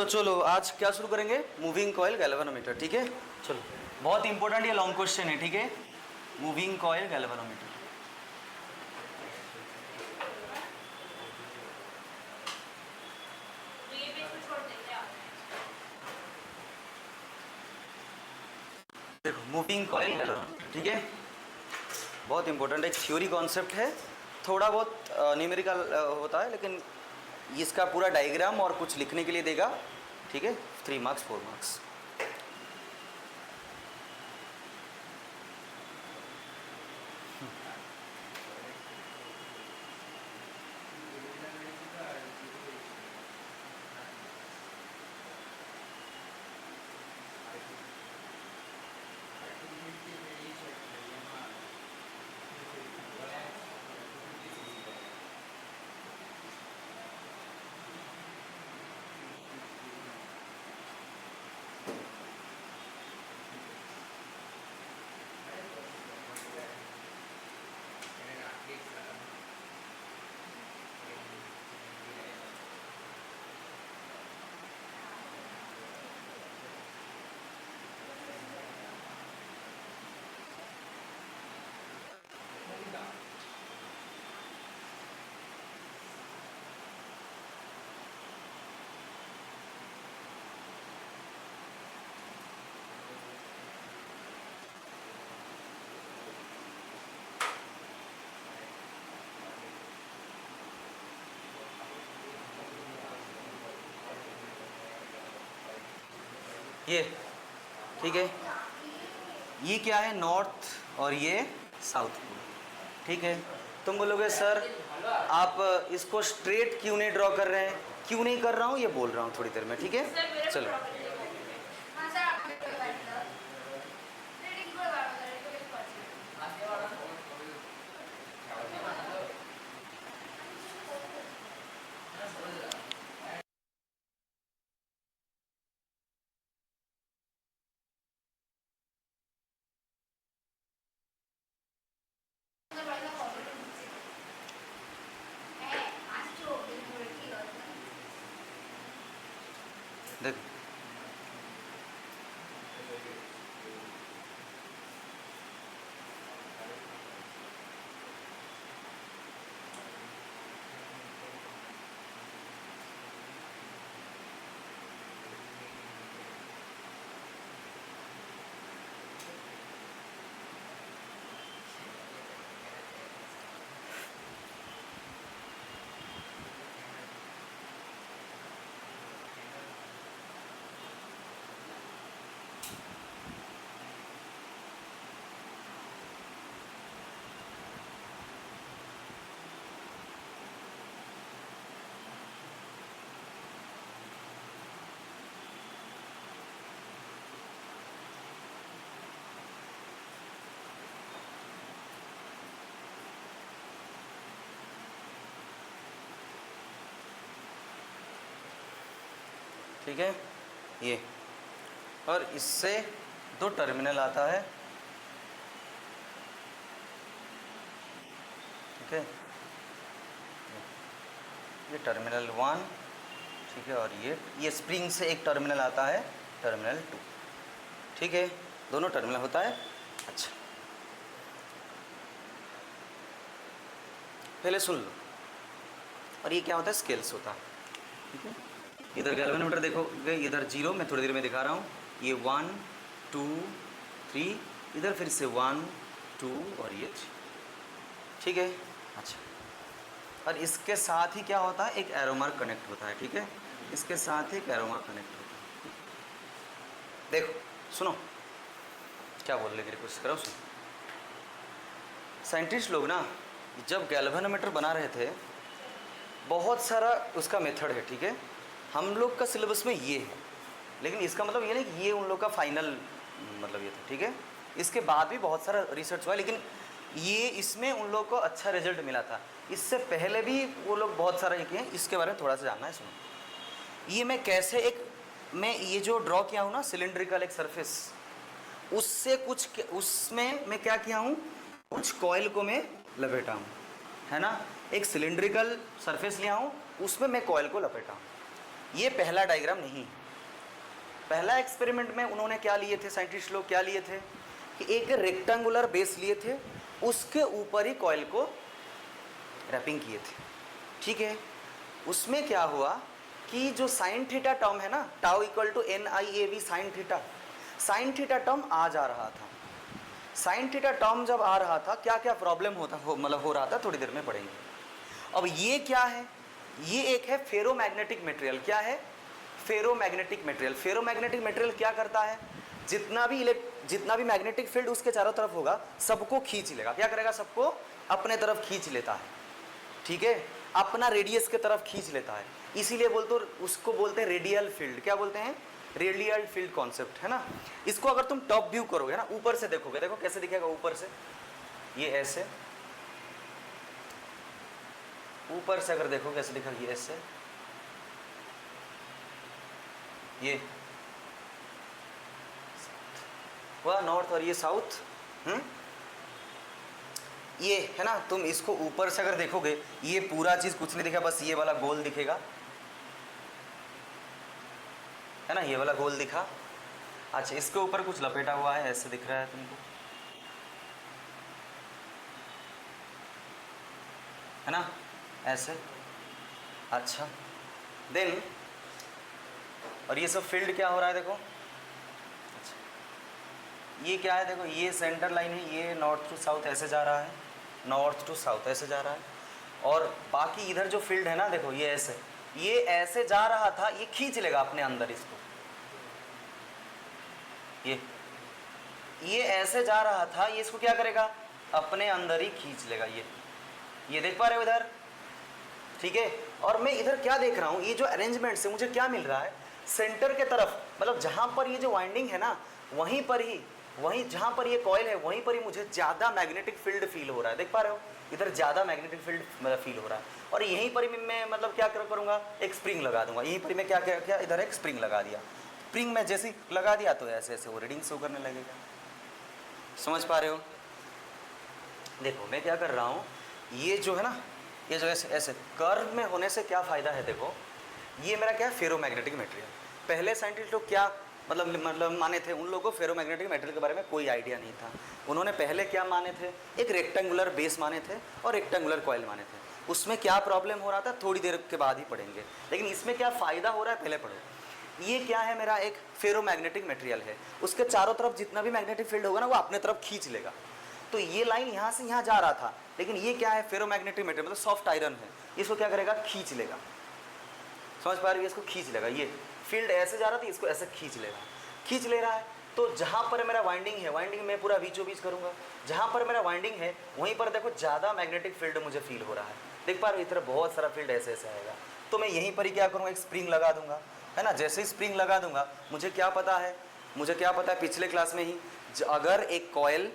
तो चलो आज क्या शुरू करेंगे, मूविंग कॉइल गैल्वेनोमीटर। ठीक है, चलो बहुत इंपॉर्टेंट ये लॉन्ग क्वेश्चन है। ठीक है, मूविंग कॉइल गैल्वेनोमीटर। देखो मूविंग कॉइल गैल्वेनोमीटर, ठीक है, बहुत इंपॉर्टेंट एक थ्योरी कॉन्सेप्ट है, थोड़ा बहुत न्यूमेरिकल होता है, लेकिन इसका पूरा डायग्राम और कुछ लिखने के लिए देगा। ठीक है, 3 मार्क्स 4 मार्क्स। ये ठीक है, ये क्या है, नॉर्थ और ये साउथ पोल। ठीक है, तुम बोलोगे सर आप इसको स्ट्रेट क्यों नहीं ड्रॉ कर रहे हैं, क्यों नहीं कर रहा हूँ ये बोल रहा हूँ थोड़ी देर में। ठीक है, चलो देखो, ठीक है, ये और इससे 2 टर्मिनल आता है। ठीक है, ये टर्मिनल 1, ठीक है, और ये स्प्रिंग से एक टर्मिनल आता है, टर्मिनल 2। ठीक है, दोनों टर्मिनल होता है। अच्छा, पहले सुन लो, और ये क्या होता है, स्केल्स होता है। ठीक है, इधर गैल्वेनोमीटर देखोगे, इधर 0, मैं थोड़ी देर में दिखा रहा हूँ, ये 1 2 3, इधर फिर से 1 2 और ये 3। ठीक है, अच्छा, और इसके साथ ही क्या होता है, एक एरो मार्क कनेक्ट होता है। ठीक है, इसके साथ ही एक एरो मार्क कनेक्ट होता है। देखो सुनो क्या बोल रहे, कोशिश करो सुनो। साइंटिस्ट लोग ना जब गैल्वेनोमीटर बना रहे थे, बहुत सारा उसका मेथड है। ठीक है, हम लोग का सिलेबस में ये है, लेकिन इसका मतलब ये नहीं कि ये उन लोग का फाइनल मतलब ये था। ठीक है, इसके बाद भी बहुत सारा रिसर्च हुआ, लेकिन ये इसमें उन लोग को अच्छा रिजल्ट मिला था। इससे पहले भी वो लोग बहुत सारा ये किए, इसके बारे में थोड़ा सा जानना है। सुनो, ये मैं कैसे मैं ये जो ड्रॉ किया हूँ ना, सिलेंड्रिकल एक सरफेस, उससे कुछ उसमें मैं क्या किया हूँ, कुछ कॉइल को मैं लपेटा हूँ, है ना। एक सिलेंड्रिकल सरफेस लिया हूँ, उसमें मैं कॉइल को लपेटा हूँ। ये पहला डायग्राम नहीं है। पहला एक्सपेरिमेंट में उन्होंने क्या लिए थे, साइंटिस्ट लोग क्या लिए थे कि एक रेक्टेंगुलर बेस लिए थे, उसके ऊपर ही कॉइल को रैपिंग किए थे, ठीक है। उसमें क्या हुआ कि जो साइन थीटा टर्म है ना, tau equal to NIAV sine theta term आ जा रहा था। साइन थीटा टर्म जब आ रहा था, क्या क्या प्रॉब्लम मतलब हो रहा था, थोड़ी देर में पढ़ेंगे। अब ये क्या है, ये एक है फेरोमैग्नेटिक मटेरियल। क्या है? Ferromagnetic material. फेरोमैग्नेटिक मटेरियल क्या करता है, जितना भी मैग्नेटिक फील्ड उसके चारों तरफ होगा सबको खींच लेगा। क्या करेगा? सबको अपने तरफ खींच लेता है, ठीक है, अपना रेडियस के तरफ खींच लेता है। इसीलिए उसको बोलते हैं रेडियल फील्ड। क्या बोलते हैं? रेडियल फील्ड कॉन्सेप्ट, है ना। इसको अगर तुम टॉप व्यू करोगे ना, ऊपर से देखोगे, देखो कैसे दिखेगा ऊपर से, ये ऐसे, ऊपर से अगर देखो कैसे दिखेगा, ये ऐसे, ये वह नॉर्थ और ये साउथ, ये है ना। तुम इसको ऊपर से अगर देखोगे, ये पूरा चीज कुछ नहीं दिखेगा, बस ये वाला गोल दिखेगा, है ना, ये वाला गोल दिखा। अच्छा, इसके ऊपर कुछ लपेटा हुआ है, ऐसे दिख रहा है तुमको, है ना, ऐसे। अच्छा, देन और ये सब फील्ड क्या हो रहा है, देखो। अच्छा, ये क्या है, देखो, ये सेंटर लाइन है, ये नॉर्थ टू साउथ ऐसे जा रहा है, नॉर्थ टू साउथ ऐसे जा रहा है। और बाकी इधर जो फील्ड है ना, देखो, ये ऐसे जा रहा था, ये खींच लेगा अपने अंदर इसको। ये ऐसे जा रहा था, ये इसको क्या करेगा? अपने अंदर ही खींच लेगा। ये देख पा रहे हो इधर, ठीक है। और मैं इधर क्या देख रहा हूँ, ये जो अरेंजमेंट से मुझे क्या मिल रहा है, सेंटर के तरफ, मतलब जहाँ पर ये जो वाइंडिंग है ना, वहीं जहाँ पर ये कॉइल है, वहीं पर ही मुझे ज़्यादा मैग्नेटिक फील्ड फील हो रहा है। देख पा रहे हो, इधर ज़्यादा मैग्नेटिक फील्ड फील हो रहा है। और यहीं पर ही मैं मतलब क्या करूँगा, एक स्प्रिंग लगा दूंगा। यहीं पर मैं क्या इधर एक स्प्रिंग लगा दिया। स्प्रिंग में जैसे लगा दिया तो ऐसे ऐसे वो रीडिंग शो करने लगेगा। समझ पा रहे हो? देखो मैं क्या कर रहा हूँ, ये जो है ना, ये जो ऐसे कर्व में होने से क्या फ़ायदा है, देखो, ये मेरा क्या है, फेरोमैग्नेटिक मटेरियल। पहले साइंटिस्ट लोग क्या मतलब माने थे, उन लोगों को फेरोमैग्नेटिक मटेरियल के बारे में कोई आइडिया नहीं था। उन्होंने पहले क्या माने थे, एक रेक्टेंगुलर बेस माने थे और रेक्टेंगुलर कॉइल माने थे। उसमें क्या प्रॉब्लम हो रहा था, थोड़ी देर के बाद ही पढ़ेंगे, लेकिन इसमें क्या फ़ायदा हो रहा है पहले पढ़ो। ये क्या है, मेरा एक फेरोमैग्नेटिक मटेरियल है, उसके चारों तरफ जितना भी मैग्नेटिक फील्ड होगा ना, वो अपने तरफ खींच लेगा। तो ये लाइन यहाँ से यहाँ जा रहा था, लेकिन ये क्या है, फेरोमैग्नेटिक मटेरियल मतलब सॉफ्ट आयरन है, इसको क्या करेगा, खींच लेगा। समझ पा रही है? इसको खींच लेगा। ये फील्ड ऐसे जा रहा था, इसको ऐसे खींच ले रहा है। तो जहाँ पर मेरा वाइंडिंग है, वाइंडिंग में पूरा बीचों बीच करूँगा, जहाँ पर मेरा वाइंडिंग है वहीं पर देखो ज़्यादा मैग्नेटिक फील्ड मुझे फील हो रहा है। देख पा रहे हो, इधर बहुत सारा फील्ड ऐसे ऐसे आएगा। तो मैं यहीं पर ही क्या करूँगा, एक स्प्रिंग लगा दूंगा, है ना। जैसे ही स्प्रिंग लगा दूंगा, मुझे क्या पता है पिछले क्लास में ही, अगर एक कॉयल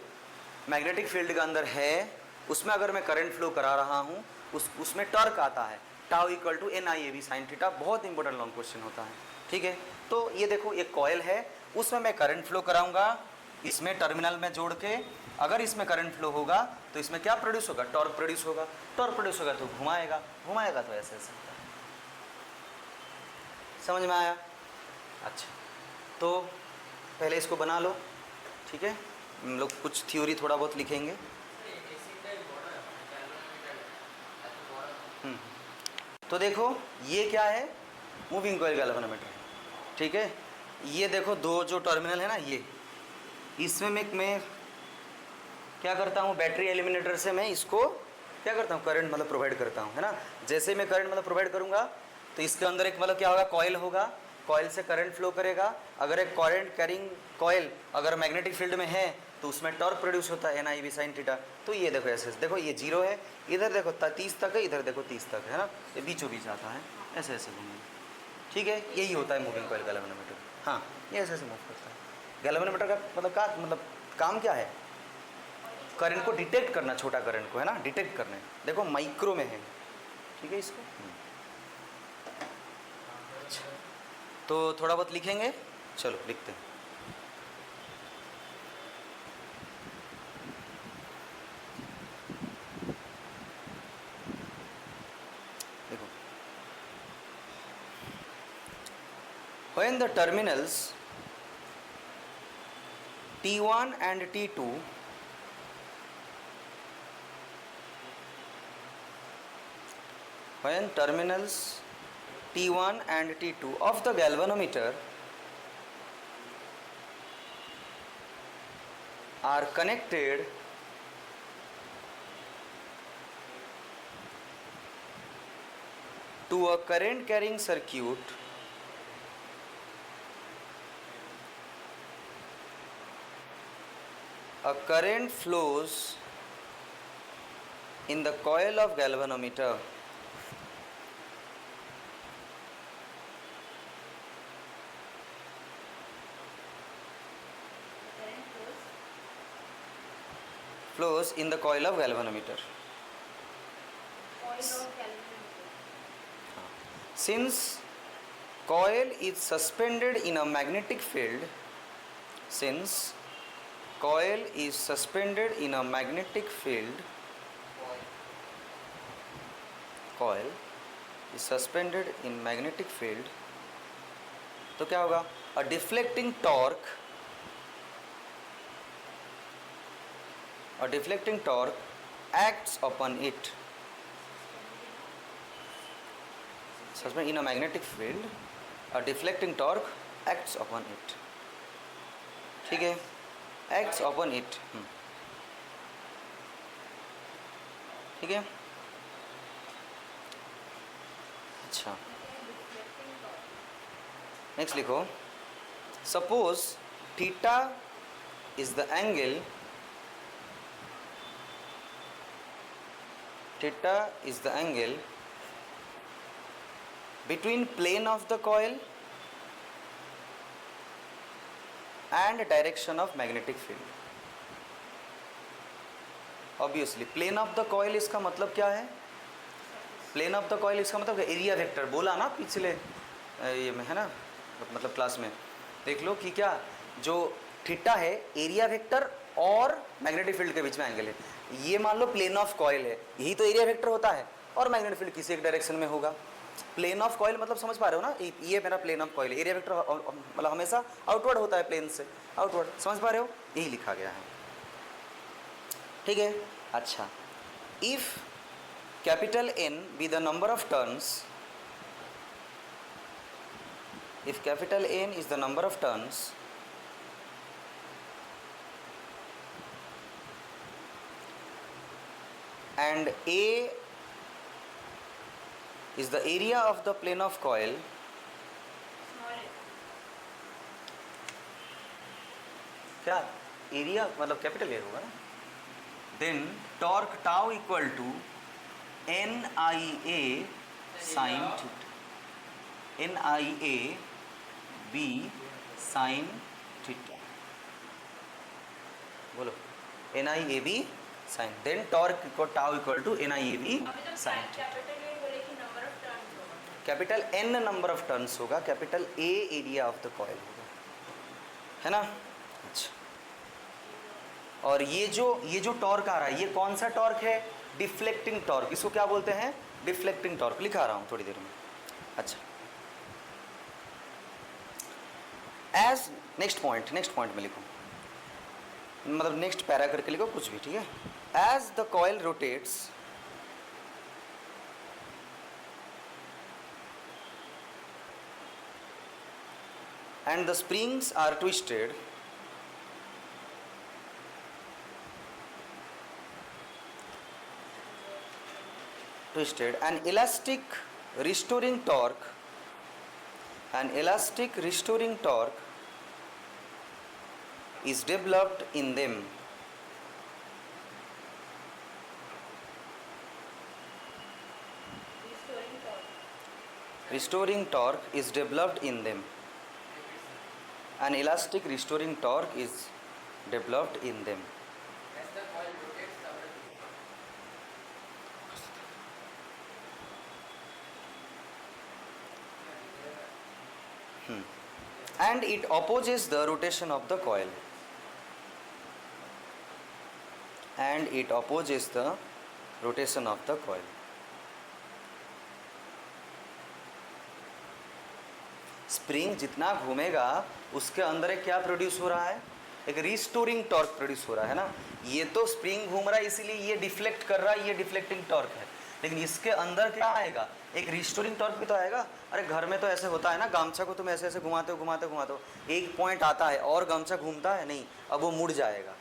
मैग्नेटिक फील्ड के अंदर है, उसमें अगर मैं करंट फ्लो करा रहा हूँ, उसमें टॉर्क आता है, tau equal to NIAV sine theta. बहुत इंपॉर्टेंट लॉन्ग क्वेश्चन होता है, ठीक है। तो ये देखो, एक कॉयल है, उसमें मैं करंट फ्लो कराऊंगा, इसमें टर्मिनल में जोड़ के, अगर इसमें करंट फ्लो होगा तो इसमें क्या प्रोड्यूस होगा, टॉर्क प्रोड्यूस होगा। टॉर्क प्रोड्यूस होगा तो घुमाएगा तो ऐसे ऐसे। समझ में आया? अच्छा, तो पहले इसको बना लो, ठीक है। हम लोग कुछ थ्योरी थोड़ा बहुत लिखेंगे। तो देखो ये क्या है, मूविंग कॉइल गैल्वेनोमीटर, ठीक है। ये देखो दो जो टर्मिनल है ना, ये इसमें मैं क्या करता हूँ, बैटरी एलिमिनेटर से मैं इसको क्या करता हूँ, करंट मतलब प्रोवाइड करता हूँ, है ना। जैसे मैं करंट मतलब प्रोवाइड करूँगा तो इसके अंदर एक मतलब क्या होगा, कॉइल होगा, कॉइल से करंट फ्लो करेगा। अगर एक करंट कैरिंग कॉइल अगर मैग्नेटिक फील्ड में है तो उसमें टॉर्क प्रोड्यूस होता है, NIV साइन थीटा। तो ये देखो ऐसे, देखो ये 0 है, इधर देखो 30 तक है, इधर देखो 30 तक है ना, ये बीचों बीच आता है, ऐसे ऐसे घूमेंगे, ठीक है। यही होता है मूविंग कॉइल गैल्वेनोमीटर। हाँ, ये ऐसे ऐसे मूव करता है। गैल्वेनोमीटर का मतलब काम क्या है, करंट को डिटेक्ट करना, छोटा करंट को, है ना, डिटेक्ट करने। देखो माइक्रो में है, ठीक है इसको। अच्छा, तो थोड़ा बहुत लिखेंगे, चलो लिखते हैं। देखो when the terminals T1 and T2 when terminals T1 and T2 of the galvanometer are connected to a current carrying circuit, a current flows in the coil of galvanometer. Flows in the coil of galvanometer. Since coil is suspended in a magnetic field, since coil is suspended in a magnetic field, coil is suspended in magnetic field, तो क्या होगा? A deflecting torque, a deflecting torque acts upon it. Suspended in a magnetic field, a deflecting torque acts upon it. ठीक है, acts upon it. ठीक है, अच्छा next लिखो. Suppose theta is the angle, theta is the angle between plane of the coil and direction of magnetic field. Obviously plane of the coil इसका मतलब क्या है? प्लेन ऑफ द कॉइल इसका मतलब एरिया वेक्टर बोला ना पिछले ये में, है ना, मतलब क्लास में देख लो कि क्या जो थीटा है एरिया वेक्टर और मैग्नेटिक फील्ड के बीच में एंगल है. ये मान लो प्लेन ऑफ कॉइल है, यही तो एरिया वेक्टर होता है और मैग्नेटिक फील्ड किसी एक डायरेक्शन में होगा. प्लेन ऑफ कॉइल मतलब समझ पा रहे हो ना, ये मेरा plane of coil, area vector मतलब हमेशा आउटवर्ड होता है, प्लेन से आउटवर्ड, समझ पा रहे हो, यही लिखा गया है. ठीक है, अच्छा. If capital N be the number of turns, if capital N is the number of turns and A is the area of the plane of coil, क्या एरिया मतलब कैपिटल ए होगा ना, then torque tau equal to NIA sin theta, NIAB sin theta, बोलो NIAB sin, then torque को tau equal to NIAB sin theta. Capital N number of turns होगा, capital A area of the coil होगा, है ना. अच्छा, और ये जो टॉर्क आ रहा है ये कौन सा टॉर्क है? Deflecting torque. इसको क्या बोलते हैं? Deflecting torque. लिखा रहा हूं थोड़ी देर में. अच्छा, एज नेक्स्ट पॉइंट में लिखो, मतलब नेक्स्ट पैरा करके लिखो कुछ भी, ठीक है. As the coil rotates and the springs are twisted, an elastic restoring torque is developed in them. Restoring torque is developed in them. An elastic restoring torque is developed in them. And it opposes the rotation of the coil. And it opposes the rotation of the coil. Spring जितना घूमेगा उसके अंदर एक क्या produce हो रहा है, एक रिस्टोरिंग टॉर्क प्रोड्यूस हो रहा है ना। ये तो स्प्रिंग घूम रहा है इसीलिए ये डिफ्लेक्ट कर रहा है, ये डिफ्लेक्टिंग टॉर्क है, लेकिन इसके अंदर क्या आएगा, एक रिस्टोरिंग टॉर्क भी तो आएगा। अरे घर में तो ऐसे होता है ना, गामछा को तुम ऐसे ऐसे घुमाते हो, एक पॉइंट आता है और गामछा घूमता है नहीं, अब वो मुड़ जाएगा।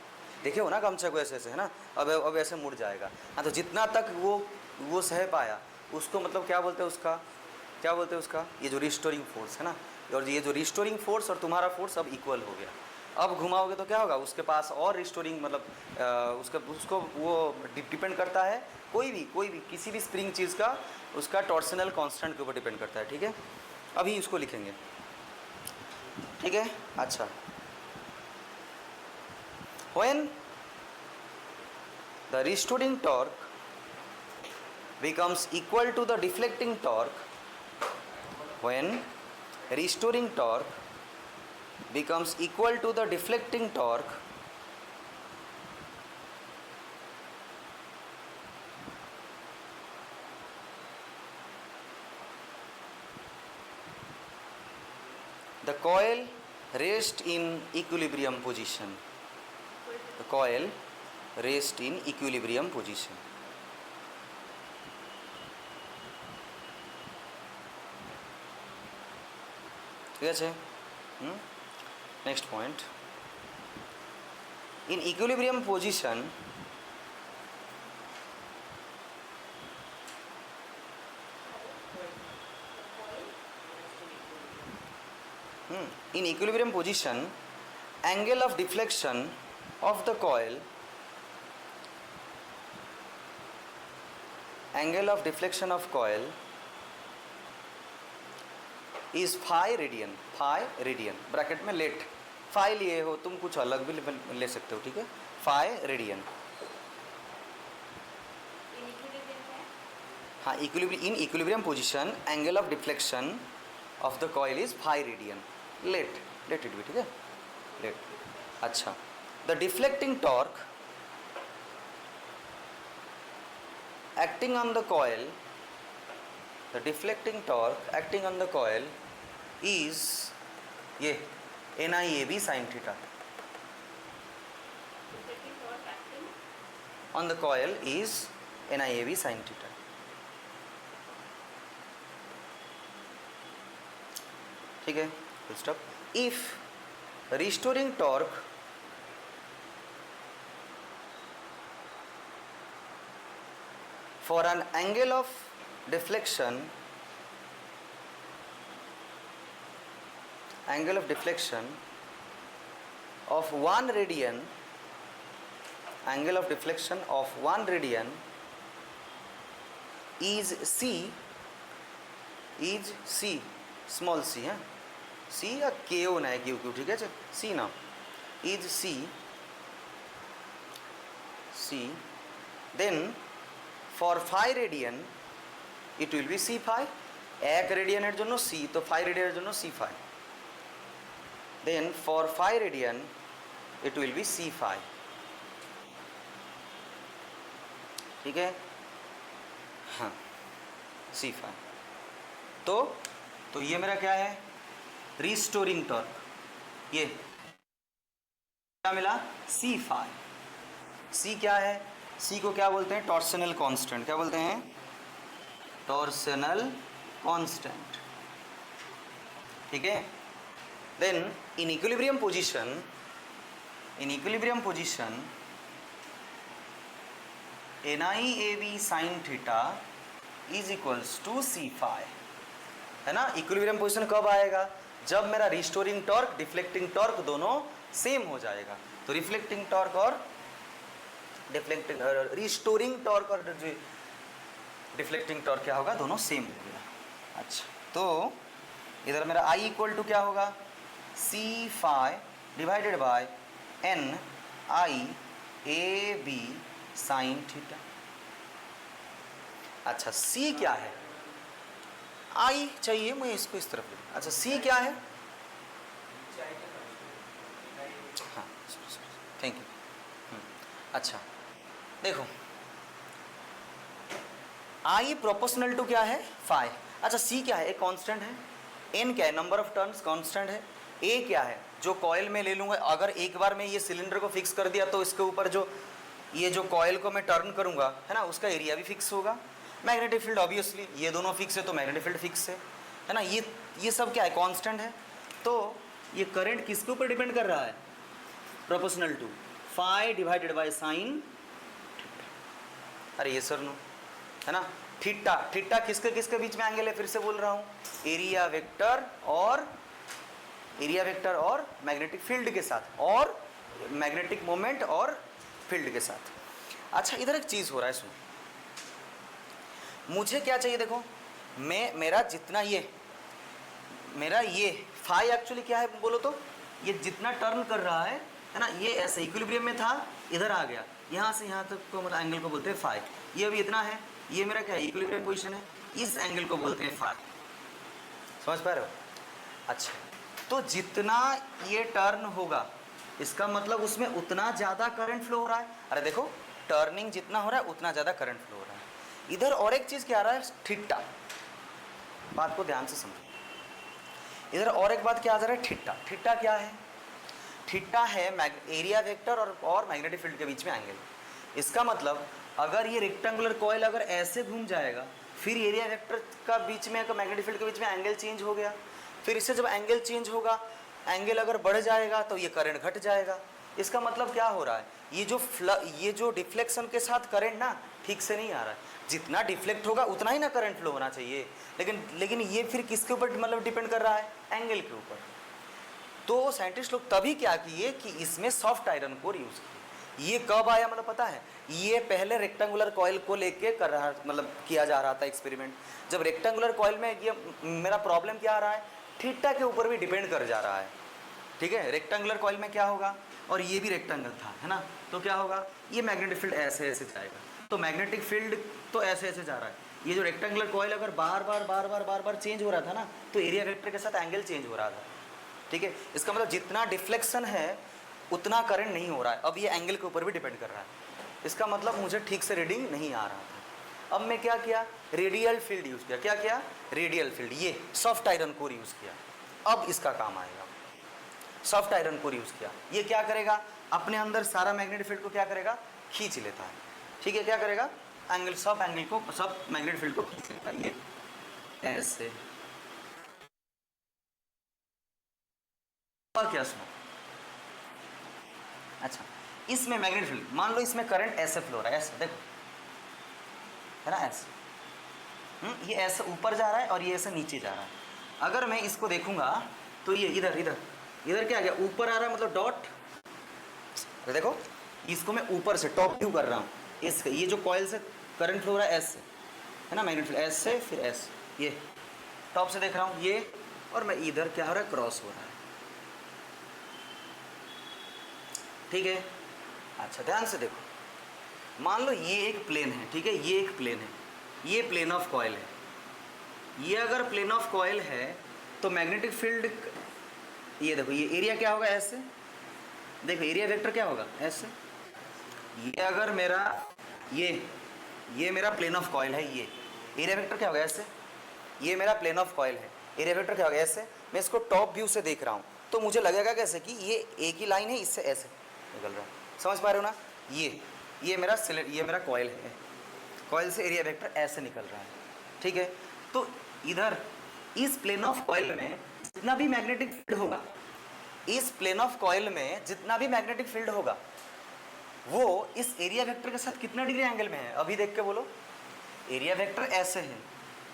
देखे हो ना गामछा को ऐसे ऐसे, है ना, अब ऐसे मुड़ जाएगा। हाँ, तो जितना तक वो सह पाया उसको मतलब क्या बोलते हैं उसका, ये जो रिस्टोरिंग फोर्स है ना, और ये जो रिस्टोरिंग फोर्स और तुम्हारा फोर्स अब इक्वल हो गया। अब घुमाओगे तो क्या होगा, उसके पास और रिस्टोरिंग मतलब उसको वो डिपेंड करता है, कोई भी किसी भी स्प्रिंग चीज़ का उसका टॉर्सनल कांस्टेंट के ऊपर डिपेंड करता है। ठीक है, अभी इसको लिखेंगे। ठीक है, अच्छा, when the restoring torque becomes equal to the deflecting torque, when restoring torque becomes equal to the deflecting torque, the coil rests in equilibrium position. The coil rests in equilibrium position. ঠিক আছে, next point, in equilibrium position in equilibrium position angle of deflection of the coil is phi radian bracket में let, phi लिए हो तुम, कुछ अलग भी ले सकते हो। ठीक है, फाई रेडियन। हाँ, in equilibrium position angle of deflection of the coil is phi radian, let it भी। ठीक है, लेट। अच्छा, the deflecting torque acting on the coil, the deflecting torque acting on the coil is ये NIAB sin theta. Deflecting torque acting on the coil is NIAB sin theta. ठीक है, full stop. If restoring torque for an angle of deflection of 1 radian, angle of deflection of 1 radian is C, small c है, C या K होना है, क्यों ठीक है, C ना, is C, then for phi radian it will be C phi, এক রেডিয়ানের জন্য C, তো phi radian জন্য C phi, then for phi radian it will be C phi. ठीक है, हाँ, C phi. तो ये मेरा क्या है, रिस्टोरिंग टॉर्क, ये क्या मिला, C phi. C क्या है, C को क्या बोलते हैं, टॉर्सनल कांस्टेंट, क्या बोलते हैं, टॉर्सनल कांस्टेंट। ठीक है, then in equilibrium position NIAB sin theta is equals to C phi, है ना। इक्विलिब्रियम पोजीशन कब आएगा, जब मेरा रिस्टोरिंग टॉर्क डिफ्लेक्टिंग टॉर्क दोनों सेम हो जाएगा। तो रिफ्लेक्टिंग टॉर्क और डिफ्लेक्टिंग रिस्टोरिंग टॉर्क और डिफ्लेक्टिंग टॉर्क क्या होगा, दोनों सेम हो गया। अच्छा, तो इधर मेरा I इक्वल टू क्या होगा, C phi divided by NIAB sin theta. अच्छा, C क्या है, I चाहिए, मैं इसको इस तरफ लिखूँ। अच्छा, C क्या है, हाँ, थैंक यू। अच्छा, देखो I प्रोपोर्शनल टू क्या है, फाई। अच्छा, C क्या है, एक कांस्टेंट है, एन क्या है, नंबर ऑफ टर्न्स कांस्टेंट है, ए क्या है जो कॉइल में ले लूँगा, अगर एक बार में ये सिलेंडर को फिक्स कर दिया तो इसके ऊपर जो ये जो कॉइल को मैं टर्न करूँगा है ना उसका एरिया भी फिक्स होगा। मैग्नेटिक फील्ड ऑब्वियसली ये दोनों फिक्स है तो मैग्नेटिक फील्ड फिक्स है ना, ये सब क्या है, कांस्टेंट है। तो ये करंट किसके ऊपर डिपेंड कर रहा है, proportional to phi divided by sine, अरे ये सर नो है ना, थीटा, थीटा किसके किसके बीच में एंगल है, फिर से बोल रहा हूँ, एरिया वेक्टर और मैग्नेटिक फील्ड के साथ, और मैग्नेटिक मोमेंट और फील्ड के साथ। अच्छा इधर एक चीज़ हो रहा है, सुनो, मुझे क्या चाहिए, देखो मेरा जितना मेरा ये फाई एक्चुअली क्या है बोलो तो, ये जितना टर्न कर रहा है ना, ये ऐसे इक्विलिब्रियम में था, इधर आ गया, यहाँ से यहाँ तक को मतलब एंगल को बोलते हैं फाई। ये अभी इतना है, ये मेरा क्या है, इक्विलिब्रियम पोजीशन है, इस एंगल को बोलते हैं फाई। समझ पा रहे हो? अच्छा, तो जितना ये टर्न होगा इसका मतलब उसमें उतना ज़्यादा करंट फ्लो हो रहा है। अरे देखो, टर्निंग जितना हो रहा है उतना ज़्यादा करंट फ्लो हो रहा है। इधर और एक चीज़ क्या आ रहा है, थीटा, बात को ध्यान से समझो। इधर और एक बात क्या आ जा रहा है, थीटा। थीटा क्या है, थीटा है एरिया वेक्टर और मैग्नेटिक फील्ड के बीच में एंगल। इसका मतलब अगर ये रेक्टेंगुलर कॉइल अगर ऐसे घूम जाएगा, फिर एरिया वेक्टर का बीच में मैग्नेटिक फील्ड के बीच में एंगल चेंज हो गया, फिर इससे जब एंगल चेंज होगा, एंगल अगर बढ़ जाएगा तो ये करंट घट जाएगा। इसका मतलब क्या हो रहा है, ये जो डिफ्लेक्शन के साथ करंट ना ठीक से नहीं आ रहा है। जितना डिफ्लेक्ट होगा उतना ही ना करंट फ्लो होना चाहिए, लेकिन ये फिर किसके ऊपर मतलब डिपेंड कर रहा है, एंगल के ऊपर। तो साइंटिस्ट लोग तभी क्या किए कि इसमें सॉफ्ट आयरन कोर यूज किए। ये कब आया मतलब पता है, ये पहले रेक्टेंगुलर कॉइल को लेके कर रहा मतलब किया जा रहा था एक्सपेरिमेंट। जब रेक्टेंगुलर कॉइल में ये मेरा प्रॉब्लम क्या आ रहा है, थीटा के ऊपर भी डिपेंड कर जा रहा है। ठीक है, रेक्टेंगुलर कॉइल में क्या होगा, और ये भी रेक्टेंगल था है ना, तो क्या होगा, ये मैग्नेटिक फील्ड ऐसे ऐसे जाएगा, तो मैग्नेटिक फील्ड तो ऐसे ऐसे जा रहा है। ये जो रेक्टेंगुलर कॉइल अगर बार बार चेंज हो रहा था ना, तो एरिया वेक्टर के साथ एंगल चेंज हो रहा था। ठीक है, इसका मतलब जितना डिफ्लेक्शन है उतना करंट नहीं हो रहा है। अब ये एंगल के ऊपर भी डिपेंड कर रहा है। इसका मतलब मुझे ठीक से रीडिंग नहीं आ रहा था। अब मैं क्या किया, रेडियल फील्ड यूज़ किया। क्या किया, रेडियल फील्ड, ये सॉफ्ट आयरन कोर यूज़ किया। अब इसका काम आएगा, सॉफ्ट आयरन कोर यूज़ किया। ये क्या करेगा, अपने अंदर सारा मैग्नेटिक फील्ड को क्या करेगा, खींच लेता है। ठीक है, क्या करेगा, एंगल सब मैग्नेटिक फील्ड को खींच लेता है, ये ऐसे। और क्या सुनो, अच्छा इसमें मैग्नेटिक फील्ड, मान लो इसमें करंट ऐसे फ्लो हो रहा है, ऐसे देखो है ना, ऐसे ये ऐसे ऊपर जा रहा है और ये ऐसे नीचे जा रहा है। अगर मैं इसको देखूंगा तो ये इधर क्या आ गया, ऊपर आ रहा है, मतलब डॉट। तो देखो इसको मैं ऊपर से टॉप व्यू कर रहा हूँ, इसके ये जो कॉइल से करंट फ्लो हो रहा है ऐसे है ना, मैग्नेटिक फील्ड ऐसे, फिर ऐसे, ये टॉप से देख रहा हूँ ये, और मैं इधर क्या हो रहा है, क्रॉस हो रहा है। ठीक है, अच्छा ध्यान से देखो, मान लो ये एक प्लेन है, ठीक है, ये एक प्लेन है, ये प्लेन ऑफ कॉइल है। ये अगर प्लेन ऑफ कॉइल है तो मैग्नेटिक फील्ड, ये देखो ये एरिया क्या होगा, ऐसे देखो, एरिया वेक्टर क्या होगा, ऐसे। ये अगर मेरा ये मेरा प्लेन ऑफ कॉइल है, ये एरिया वेक्टर क्या होगा, ऐसे। ये मेरा प्लेन ऑफ कॉइल है, एरिया वेक्टर क्या होगा, ऐसे। मैं इसको टॉप व्यू से देख रहा हूँ तो मुझे लगेगा कैसे कि ये एक ही लाइन है, इससे ऐसे निकल रहा है। समझ पा रहे हो ना, ये मेरा कॉइल है, कॉइल से एरिया वेक्टर ऐसे निकल रहा है। ठीक है, तो इधर इस प्लेन ऑफ कॉइल में जितना भी मैग्नेटिक फील्ड होगा, इस प्लेन ऑफ कॉइल में जितना भी मैग्नेटिक फील्ड होगा वो इस एरिया वेक्टर के साथ कितना डिग्री एंगल में है, अभी देख के बोलो। एरिया वेक्टर ऐसे है,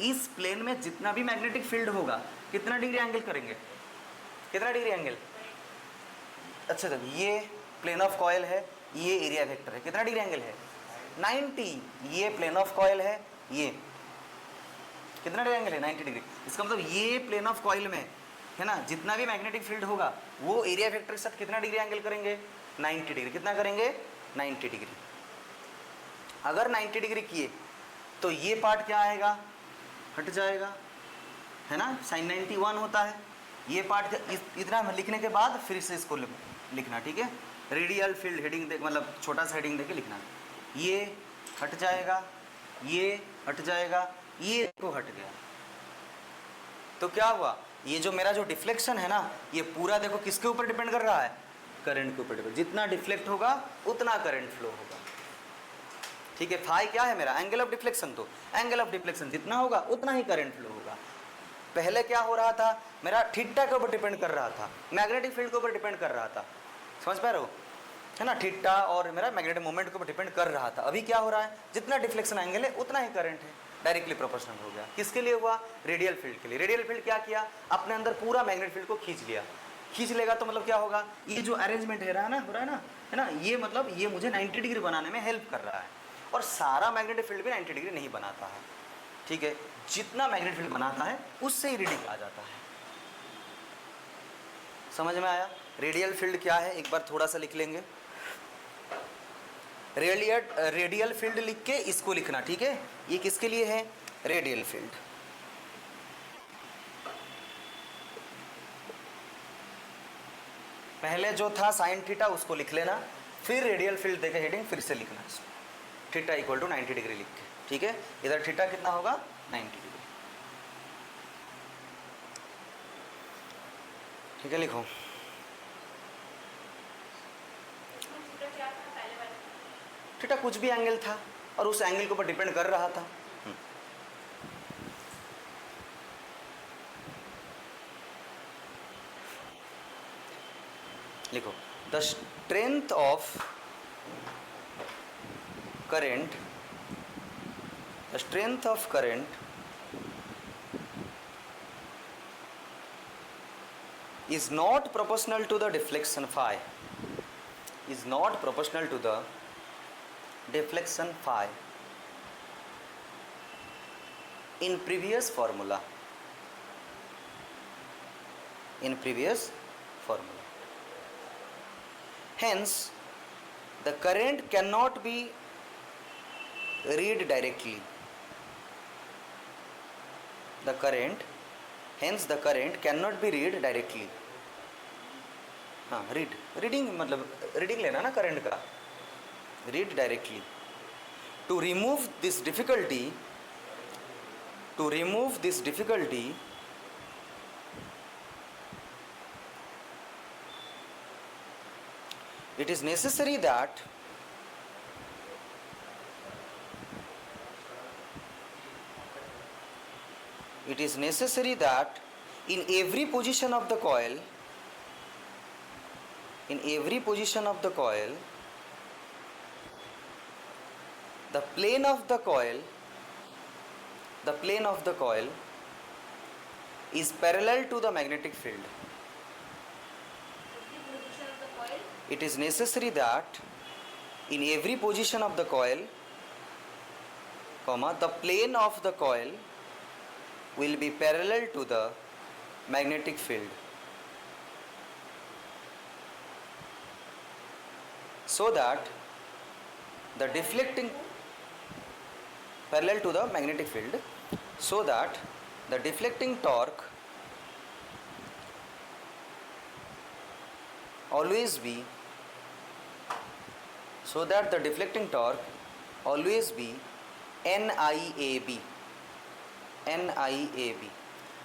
इस प्लेन में जितना भी मैग्नेटिक फील्ड होगा कितना डिग्री एंगल करेंगे, कितना डिग्री एंगल। अच्छा तब ये प्लेन ऑफ कॉइल है, ये एरिया वेक्टर है, कितना डिग्री एंगल है, 90। ये प्लेन ऑफ कॉइल है, ये कितना डिग्री एंगल है, 90 डिग्री। इसका मतलब ये प्लेन ऑफ कॉइल में है ना, जितना भी मैग्नेटिक फील्ड होगा वो एरिया वेक्टर के साथ कितना डिग्री एंगल करेंगे, 90 डिग्री। कितना करेंगे, 90 डिग्री। अगर 90 डिग्री किए तो ये पार्ट क्या आएगा, हट जाएगा है ना, sin 91 होता है। ये पार्ट इतना लिखने के बाद फिर से इसको लिखना, ठीक है, रेडियल फील्ड हेडिंग दे, मतलब छोटा सा हेडिंग देके लिखना। ये हट जाएगा, ये हट जाएगा, ये को हट गया, तो क्या हुआ, ये जो मेरा जो डिफ्लेक्शन है ना, ये पूरा देखो किसके ऊपर डिपेंड कर रहा है, करंट के ऊपर डिपेंड। जितना डिफ्लेक्ट होगा उतना करंट फ्लो होगा, ठीक है। फाई क्या है मेरा, एंगल ऑफ डिफ्लेक्शन, तो एंगल ऑफ डिफ्लेक्शन जितना होगा उतना ही करंट फ्लो होगा। पहले क्या हो रहा था, मेरा थीटा के ऊपर डिपेंड कर रहा था, मैग्नेटिक फील्ड के ऊपर डिपेंड कर रहा था, समझ पा रहे हो, है ना, थीटा और मेरा मैग्नेटिक मोमेंट के ऊपर डिपेंड कर रहा था। अभी क्या हो रहा है, जितना डिफ्लेक्शन एंगल है उतना ही करंट है, डायरेक्टली प्रोपोर्शनल हो गया। किसके लिए हुआ, रेडियल फील्ड के लिए। रेडियल फील्ड क्या किया, अपने अंदर पूरा मैग्नेटिक फील्ड को खींच लिया। खींच लेगा तो मतलब क्या होगा, ये जो अरेंजमेंट है ना, हो रहा है ना, ये मतलब ये मुझे 90 डिग्री बनाने में हेल्प कर रहा है। और सारा मैग्नेटिक फील्ड भी 90 डिग्री नहीं बनाता है, ठीक है। जितना मैग्नेटिक फील्ड बनाता है उससे ही रीडिंग आ जाता है। समझ में आया। रेडियल फील्ड क्या है, एक बार थोड़ा सा लिख लेंगे। रेडियल फील्ड लिख के इसको लिखना, ठीक है। ये किसके लिए है, रेडियल फील्ड। पहले जो था साइन थीटा उसको लिख लेना, फिर रेडियल फील्ड देके हेडिंग फिर से लिखना इसको, थीटा इक्वल टू 90 डिग्री लिख के, ठीक है। इधर थीटा कितना होगा, 90 डिग्री, ठीक है। लिखो थीटा कुछ भी एंगल था और उस एंगल के ऊपर डिपेंड कर रहा था। लिखो, the strength of current, the strength of current is not proportional to the deflection phi, is not proportional to the deflection phi in previous formula, in previous formula. Hence the current cannot be read directly, the current, hence the current cannot be read directly. हाँ, reading मतलब reading लेना ना current का, read directly. To remove this difficulty, to remove this difficulty it is necessary that in every position of the coil, in every position of the coil, the plane of the coil, the plane of the coil is parallel to the magnetic field. It is necessary that in every position of the coil, comma, the plane of the coil will be parallel to the magnetic field, so that the deflecting, parallel to the magnetic field, so that the deflecting torque always be, so that the deflecting torque always be NIAB, NIAB।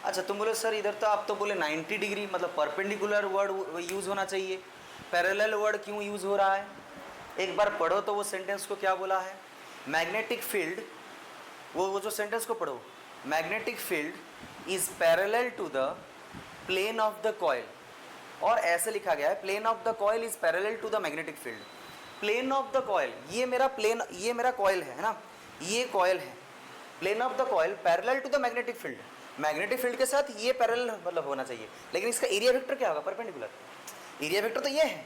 अच्छा, तुम बोले sir इधर तो आप तो बोले 90 degree, मतलब perpendicular word use होना चाहिए, पैरेलल वर्ड क्यों यूज़ हो रहा है? एक बार पढ़ो तो वो सेंटेंस को क्या बोला है, मैग्नेटिक फील्ड, वो जो सेंटेंस को पढ़ो, magnetic field is parallel to the plane of the coil, और ऐसे लिखा गया है plane of the coil is parallel to the magnetic field. Plane of the coil, ये मेरा प्लेन, ये मेरा कॉइल है ना, ये कॉइल है, plane of the coil parallel to the magnetic field, magnetic field के साथ ये पैरेलल मतलब होना चाहिए, लेकिन इसका एरिया वेक्टर क्या होगा, परपेंडिकुलर। एरिया वेक्टर तो ये है,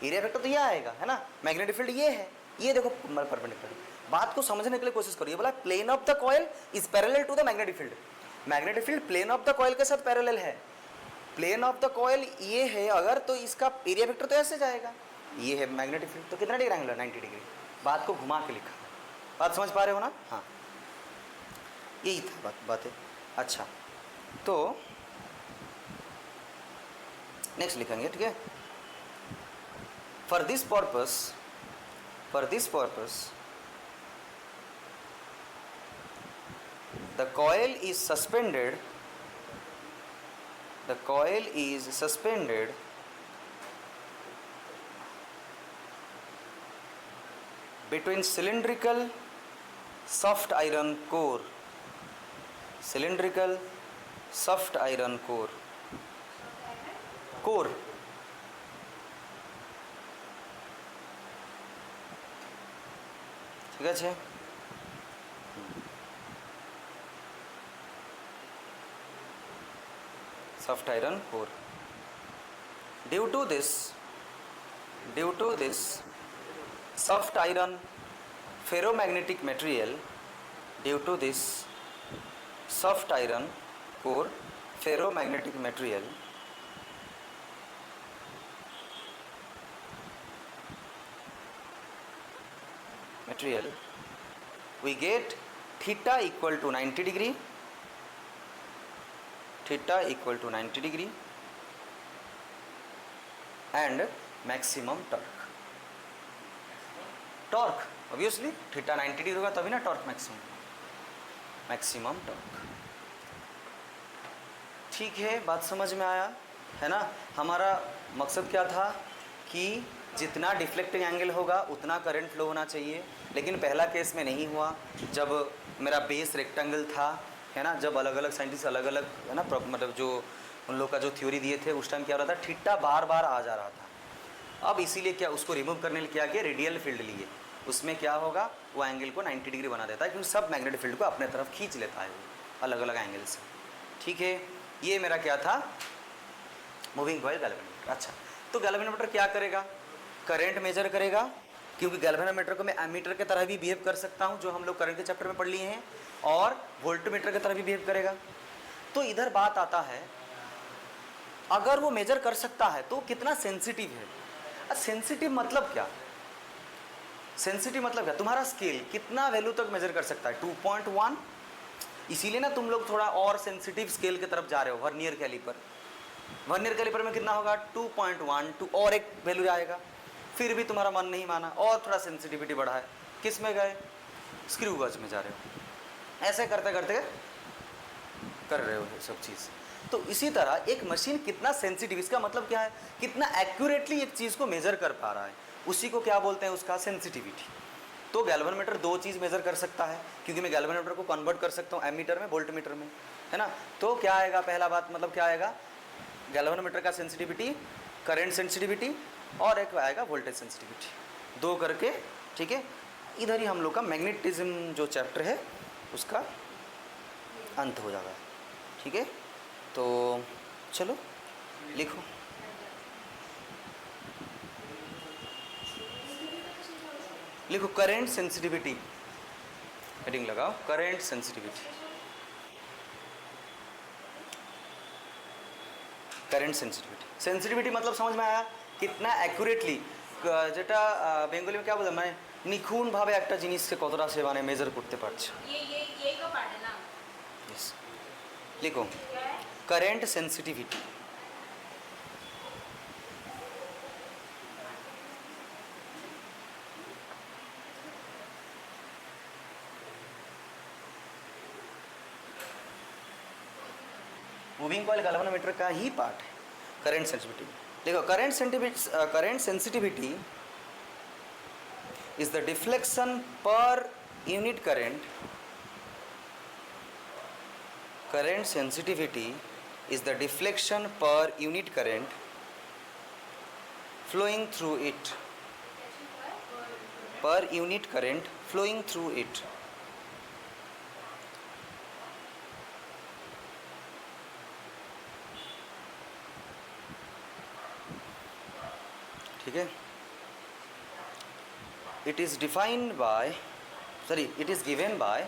एरिया वेक्टर तो ये आएगा, है ना, मैग्नेटिक फील्ड ये है, ये देखो परपेंडिकुलर। बात को समझने के लिए कोशिश करो, ये बोला plane of the coil is parallel to the magnetic field, magnetic field plane of the coil के साथ पैरेलल है, प्लेन ऑफ द कॉइल ये है अगर, तो इसका एरिया वेक्टर तो ऐसे जाएगा, ये है मैग्नेटिक फील्ड, तो कितना डिग्री एंगल, 90 डिग्री। बात को घुमा के लिखा, बात समझ पा रहे हो ना? हाँ, यही था बात है। अच्छा, तो नेक्स्ट लिखेंगे, ठीक है। For this purpose, the coil is suspended The coil is suspended between cylindrical soft iron core, cylindrical soft iron core, core, ঠিক আছে। soft iron core. Due to this soft iron ferromagnetic material, due to this soft iron core ferromagnetic material, we get theta equal to 90 degree, theta equal to 90 degree and maximum torque. Torque obviously theta 90 degree होगा तभी ना torque maximum torque. ठीक है, बात समझ में आया है ना। हमारा मकसद क्या था कि जितना डिफ्लेक्टिंग एंगल होगा उतना करंट फ्लो होना चाहिए, लेकिन पहला केस में नहीं हुआ जब मेरा बेस रेक्टेंगल था, है ना। जब अलग अलग साइंटिस्ट अलग अलग, है ना, मतलब जो उन लोग का जो थ्योरी दिए थे उस टाइम क्या हो रहा था, थीटा बार बार आ जा रहा था। अब इसीलिए क्या उसको रिमूव करने के लिए क्या किया, रेडियल फील्ड लिए। उसमें क्या होगा, वो एंगल को 90 डिग्री बना देता है, क्योंकि सब मैग्नेटिक फील्ड को अपने तरफ खींच लेता है वो अलग अलग एंगल से। ठीक है, ये मेरा क्या था, मूविंग कॉइल गैल्वेनोमीटर। अच्छा, तो गैल्वेनोमीटर क्या करेगा, करंट मेजर करेगा, क्योंकि गैल्वेनोमीटर को मैं एमीटर की तरह भी बिहेव कर सकता हूँ, जो हम लोग करंट के चैप्टर में पढ़ लिए हैं, और वोल्टमीटर की तरह भी बिहेव करेगा। तो इधर बात आता है, अगर वो मेजर कर सकता है तो कितना सेंसिटिव है। सेंसिटिव मतलब क्या, सेंसिटिव मतलब क्या, तुम्हारा स्केल कितना वैल्यू तक मेजर कर सकता है, 2.1। इसीलिए ना तुम लोग थोड़ा और सेंसिटिव स्केल की तरफ जा रहे हो। वर्नियर कैलिपर में कितना होगा, 2.1 और एक वैल्यू आएगा, फिर भी तुम्हारा मन नहीं माना और थोड़ा सेंसिटिविटी बढ़ा है, किस में गए, स्क्रू गज में जा रहे हो। ऐसे करते करते कर रहे हो सब चीज़। तो इसी तरह एक मशीन कितना सेंसिटिव, इसका मतलब क्या है, कितना एक्यूरेटली एक चीज़ को मेजर कर पा रहा है, उसी को क्या बोलते हैं, उसका सेंसिटिविटी। तो गैल्वेनोमीटर दो चीज़ मेजर कर सकता है, क्योंकि मैं गैल्वेनोमीटर को कन्वर्ट कर सकता हूँ एमीटर में, वोल्टमीटर में, है ना। तो क्या आएगा, पहला बात मतलब क्या आएगा, गैल्वेनोमीटर का सेंसिटिविटी, करंट सेंसिटिविटी, और एक आएगा वोल्टेज सेंसिटिविटी, दो करके। ठीक है, इधर ही हम लोग का मैग्नेटिज्म जो चैप्टर है उसका अंत हो जाएगा। ठीक है, तो चलो लिखो, लिखो करंट सेंसिटिविटी, हेडिंग लगाओ, current sensitivity, current sensitivity. Sensitivity मतलब समझ में आया, कितना एक्यूरेटली, যেটা বেঙ্গলি में क्या बोला मैं, নিখুন ভাবে একটা জিনিসকে কতটা সে মানে মেজার করতে পারছে। ये का पार्ट है ना, यस, लिखो current sensitivity. Moving coil galvanometer का ही पार्ट है करंट सेंसिटिविटी। देखो current sensitivity is the deflection पर unit current, current sensitivity is the deflection per unit current flowing through it, per unit current flowing through it। ठीक है, it is defined by, sorry, it is given by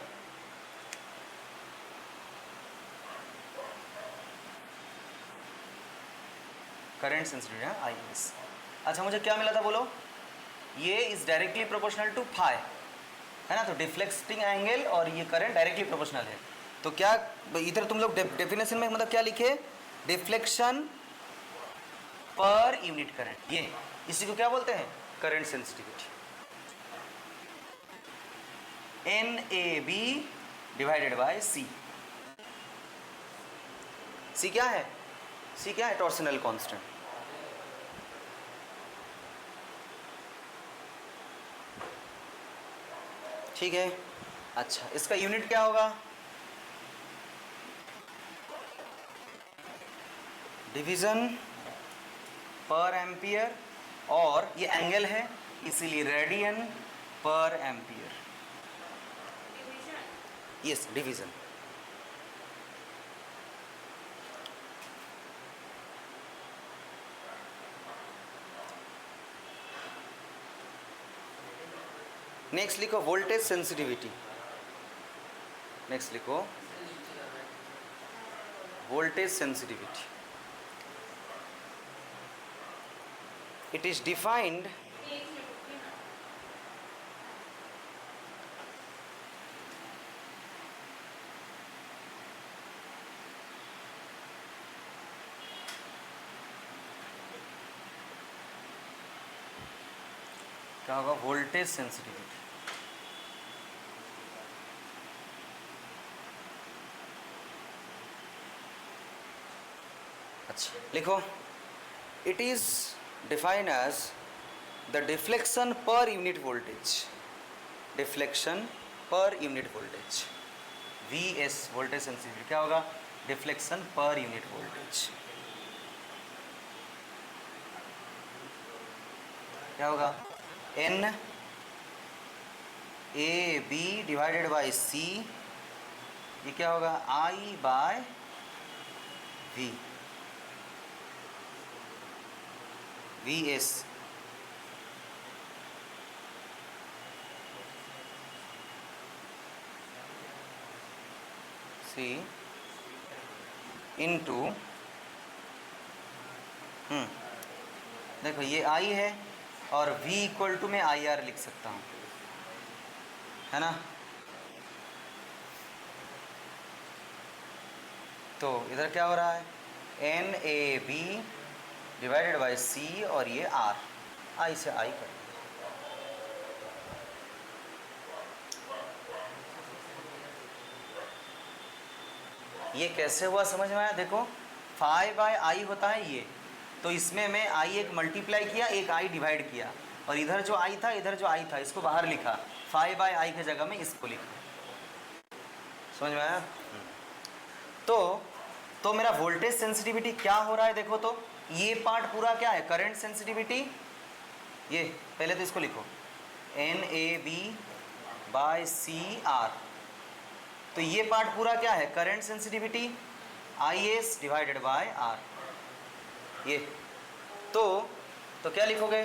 current sensitivity है IS। अच्छा, मुझे क्या मिला था बोलो, ये is directly proportional to phi, है ना। तो डिफ्लेक्टिंग एंगल और ये करंट डायरेक्टली प्रोपोर्शनल है। तो क्या इधर तुम लोग डेफिनेशन में मतलब क्या लिखे, डिफ्लेक्शन पर यूनिट करंट, ये इसी को क्या बोलते हैं, current sensitivity. NAB divided by C। C क्या है, सी क्या है? Torsional constant. ठीक है। अच्छा, इसका यूनिट क्या होगा? डिवीजन पर एम्पियर, और ये एंगल है इसीलिए रेडियन पर एम्पियर। Yes, division. नेक्स्ट लिखो वोल्टेज सेंसिटिविटी। नेक्स्ट लिखो voltage sensitivity. It is defined क्या होगा? Voltage sensitivity. अच्छा लिखो, it is defined as the deflection पर यूनिट वोल्टेज। डिफ्लेक्शन पर unit voltage, VS voltage sensitivity क्या होगा? डिफ्लेक्शन पर यूनिट वोल्टेज। क्या होगा? N AB divided by C, ये क्या होगा? I by V, VS। C इंटू, देखो ये I है और V इक्वल टू मैं IR लिख सकता हूँ, है ना? तो इधर क्या हो रहा है? NAB डिवाइडेड बाई C और ये R, I से I कर। ये कैसे हुआ समझ में आया? देखो 5/I होता है ये, तो इसमें मैं I एक मल्टीप्लाई किया, एक I डिवाइड किया, और इधर जो I था, इधर जो I था, इसको बाहर लिखा, 5/I की जगह में इसको लिखा। समझ में आया? तो मेरा वोल्टेज सेंसिटिविटी क्या हो रहा है? देखो तो ये पार्ट पूरा क्या है? Current sensitivity. ये पहले तो इसको लिखो NAB बाय CR, तो ये पार्ट पूरा क्या है? Current sensitivity, IS divided by R। ये तो क्या लिखोगे?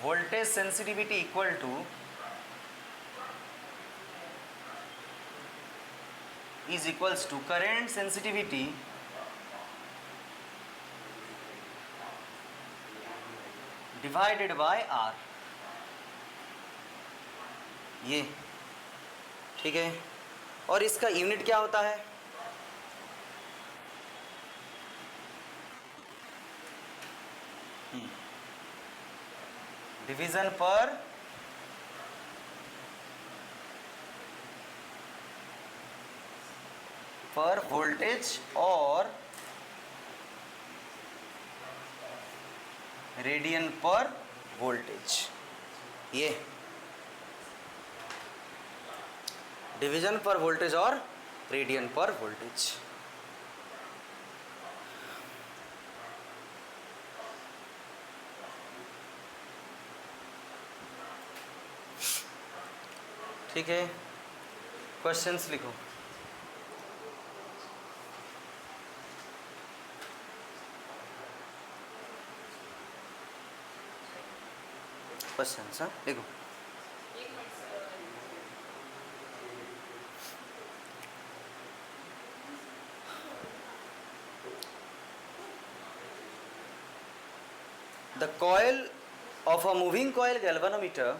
Voltage sensitivity equal to is equals to current sensitivity divided by R। ये ठीक है। और इसका यूनिट क्या होता है? डिवीजन पर वोल्टेज और रेडियन पर वोल्टेज। ये डिवीजन पर वोल्टेज और रेडियन पर वोल्टेज। ठीक है, क्वेश्चंस लिखो। क्वेश्चंस लिखो। The coil of a moving coil galvanometer,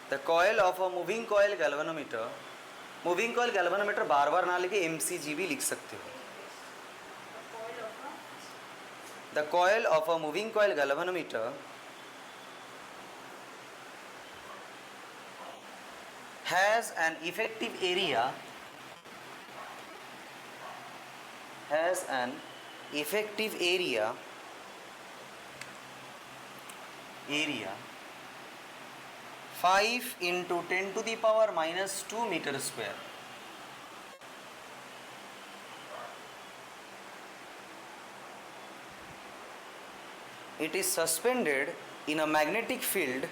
the coil of a moving coil galvanometer, moving coil galvanometer बार बार ना लिखे MCG भी लिख सकते हो। The coil of a moving coil galvanometer has an effective area, has an effective area 5 into 10 to the power minus 2 meter square. It is suspended in a magnetic field.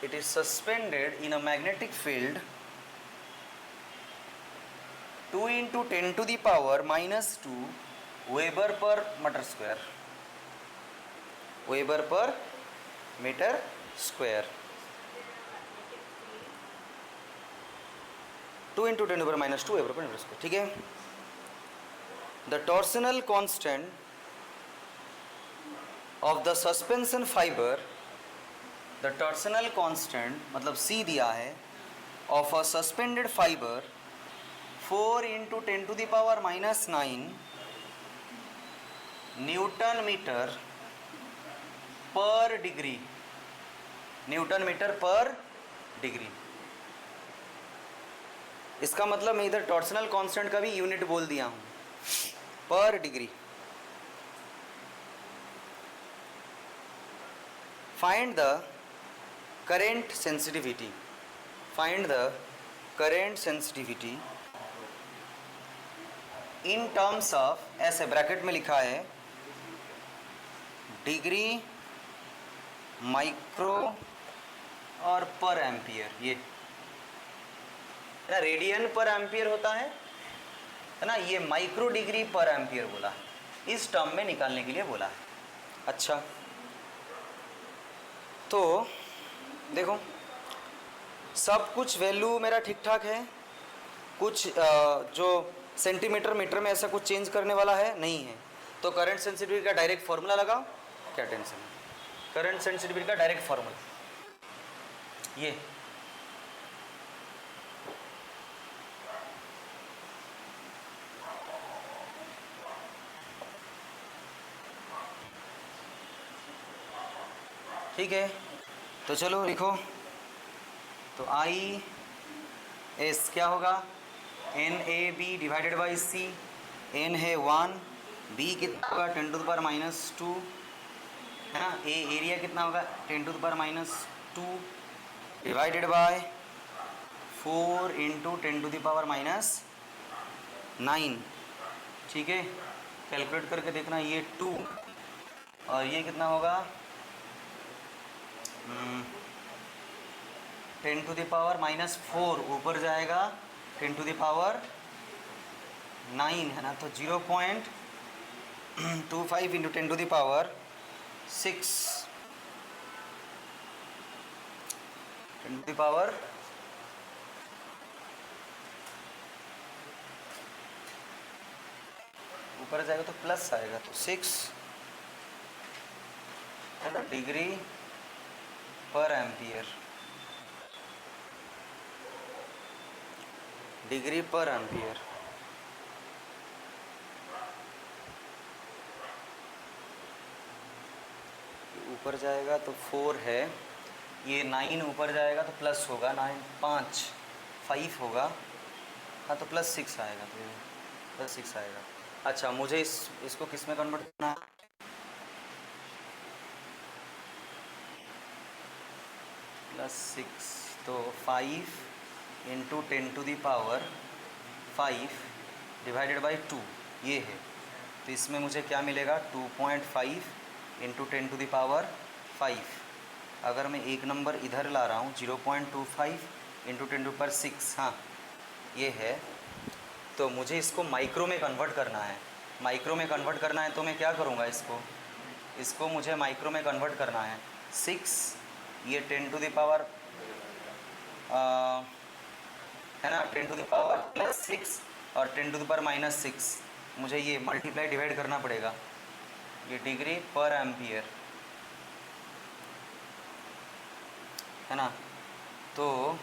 It is suspended in a magnetic field 2 into 10 to the power minus 2 Weber per meter square. Weber per meter square. 2 into 10 to the power minus 2 Weber per meter square. ठीक है. The torsional constant of the suspension fiber, the torsional constant मतलब C दिया है, of a suspended fiber 4 into 10 to the power minus 9 Newton meter per degree. Newton meter per degree. इसका मतलब मैं इधर torsional constant का भी यूनिट बोल दिया हूँ, पर degree. Find the current sensitivity. Find the current sensitivity in terms of, ऐसे ब्रैकेट में लिखा है, डिग्री, माइक्रो और पर एम्पियर. ये ना रेडियन पर एम्पियर होता है ना, ये माइक्रो डिग्री पर एम्पियर बोला है, इस टर्म में निकालने के लिए बोला है. अच्छा, तो देखो सब कुछ वैल्यू मेरा ठीक ठाक है. कुछ जो सेंटीमीटर मीटर में ऐसा कुछ चेंज करने वाला है नहीं है. तो करंट सेंसिटिविटी का डायरेक्ट फार्मूला लगाओ, क्या टेंशन है. करंट सेंसिटिविटी का डायरेक्ट फार्मूला ये ठीक है. तो चलो लिखो. तो आई एस क्या होगा, N A B divided by C. N है 1, बी कितना होगा 10 टू द पावर माइनस 2 है ना. ए एरिया कितना होगा 10 to the power minus 2 divided by 4 into 10 to the power minus 9. ठीक है, कैलकुलेट करके देखना. ये 2 और ये कितना होगा 10 टू द पावर माइनस 4 ऊपर जाएगा 10 टू द पावर 9 है ना. तो 0.25 into 10 to the power 6 10 to the power ऊपर जाएगा तो प्लस आएगा, तो 6 है ना डिग्री पर एम्पियर. डिग्री पर एम्पियर. ऊपर जाएगा तो 4 है, ये 9 ऊपर जाएगा तो प्लस होगा 9 5 होगा. हाँ तो प्लस 6 आएगा, तो प्लस 6 आएगा. अच्छा, मुझे इसको किस में कन्वर्ट करना है, +6. तो 5 into 10 to the power 5 divided by 2 ये है. तो इसमें मुझे क्या मिलेगा 2.5 इंटू 10 टू द पावर 5. अगर मैं एक नंबर इधर ला रहा हूँ 0.25 इंटू 10 टू पावर 6, हाँ ये है. तो मुझे इसको माइक्रो में कन्वर्ट करना है. माइक्रो में कन्वर्ट करना है तो मैं क्या करूँगा, इसको मुझे माइक्रो में कन्वर्ट करना है. 6 ये 10 टू द पावर है ना 10 टू द पावर +6 और 10 टू द पावर -6. मुझे ये मल्टीप्लाई डिवाइड करना पड़ेगा. ये डिग्री पर एम्पियर है ना. तो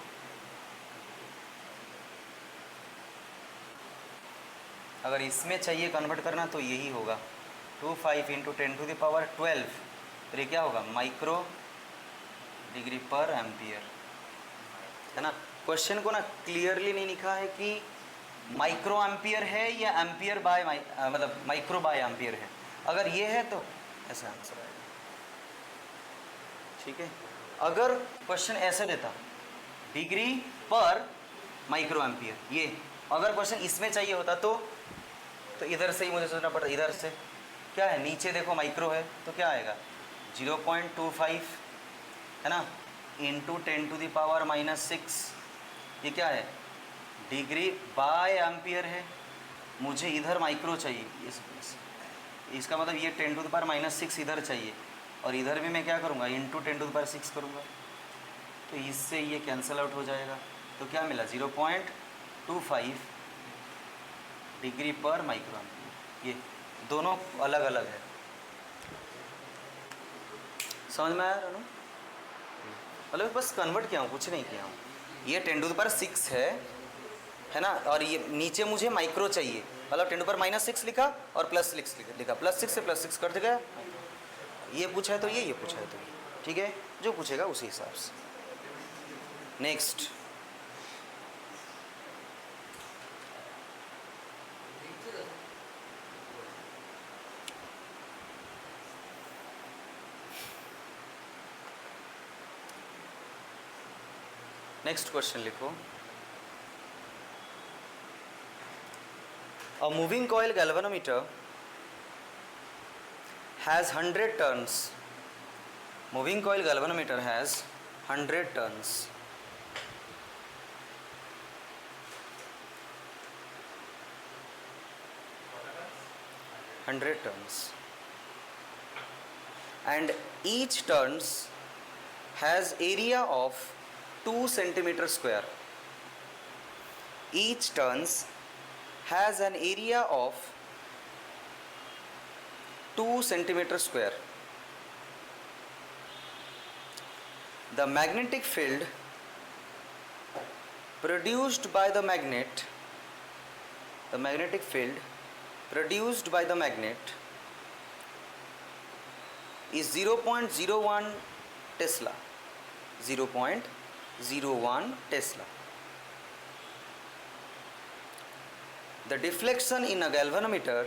अगर इसमें चाहिए कन्वर्ट करना तो यही होगा 25 इंटू 10 टू द पावर 12. तो ये क्या होगा माइक्रो डिग्री पर एम्पियर है ना. क्वेश्चन को ना क्लियरली नहीं लिखा है कि माइक्रो एम्पियर है या एम्पियर बाय मतलब माइक्रो बाय एम्पियर है। अगर ये है तो ऐसा आंसर आएगा, ठीक है। अगर क्वेश्चन ऐसे देता डिग्री पर माइक्रो एम्पियर, ये अगर क्वेश्चन इसमें चाहिए होता तो इधर से ही मुझे सोचना पड़ता। इधर से क्या है, नीचे देखो माइक्रो है तो क्या आएगा 0.25 है ना, इंटू 10⁻⁻�6। ये क्या है, डिग्री बाय एम्पियर है। मुझे इधर माइक्रो चाहिए, इसका मतलब ये 10⁻⁻6 इधर चाहिए, और इधर भी मैं क्या करूँगा इंटू 10⁻⁶ करूँगा, तो इससे ये कैंसिल आउट हो जाएगा। तो क्या मिला 0.25 डिग्री पर माइक्रो एम्पियर। ये दोनों अलग अलग है, समझ में आया रानू? मतलब बस कन्वर्ट किया हूँ, कुछ नहीं किया हूँ। ये 10⁻⁶ है ना, और ये नीचे मुझे माइक्रो चाहिए, मतलब 10⁻⁻6 लिखा और +6 लिखा, +6 से +6 कर देगा। ये पूछा है तो ये पूछा है तो ये, ठीक है, जो पूछेगा उसी हिसाब से। नेक्स्ट, क्वेश्चन लिखो। A moving coil galvanometer has 100 turns. Moving coil galvanometer has 100 turns. And each turns has area of 2 centimeter square. Each turns has an area of 2 centimeter square. The magnetic field produced by the magnet is 0.01 Tesla. 0.01 Tesla. The deflection in a galvanometer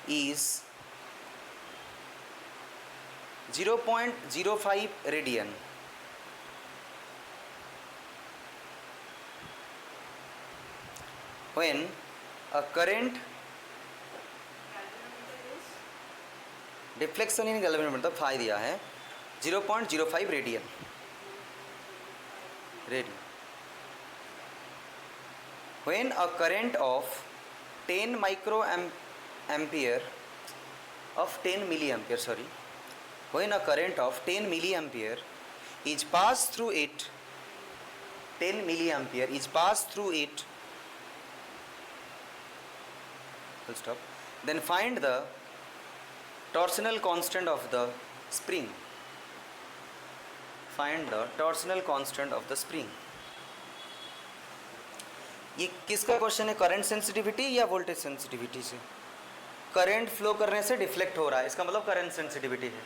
is 0.05 radian. When a current deflection in galvanometer मतलब phi दिया है 0.05 radian. When a current of 10 milliampere when a current of 10 milliampere is passed through it, 10 milliampere is passed through it, full stop, then find the torsional constant of the spring. Find the torsional constant of the spring. ये किसका question है, current sensitivity या voltage sensitivity से? Current flow करने से deflect हो रहा है, इसका मतलब करंट सेंसिटिविटी है।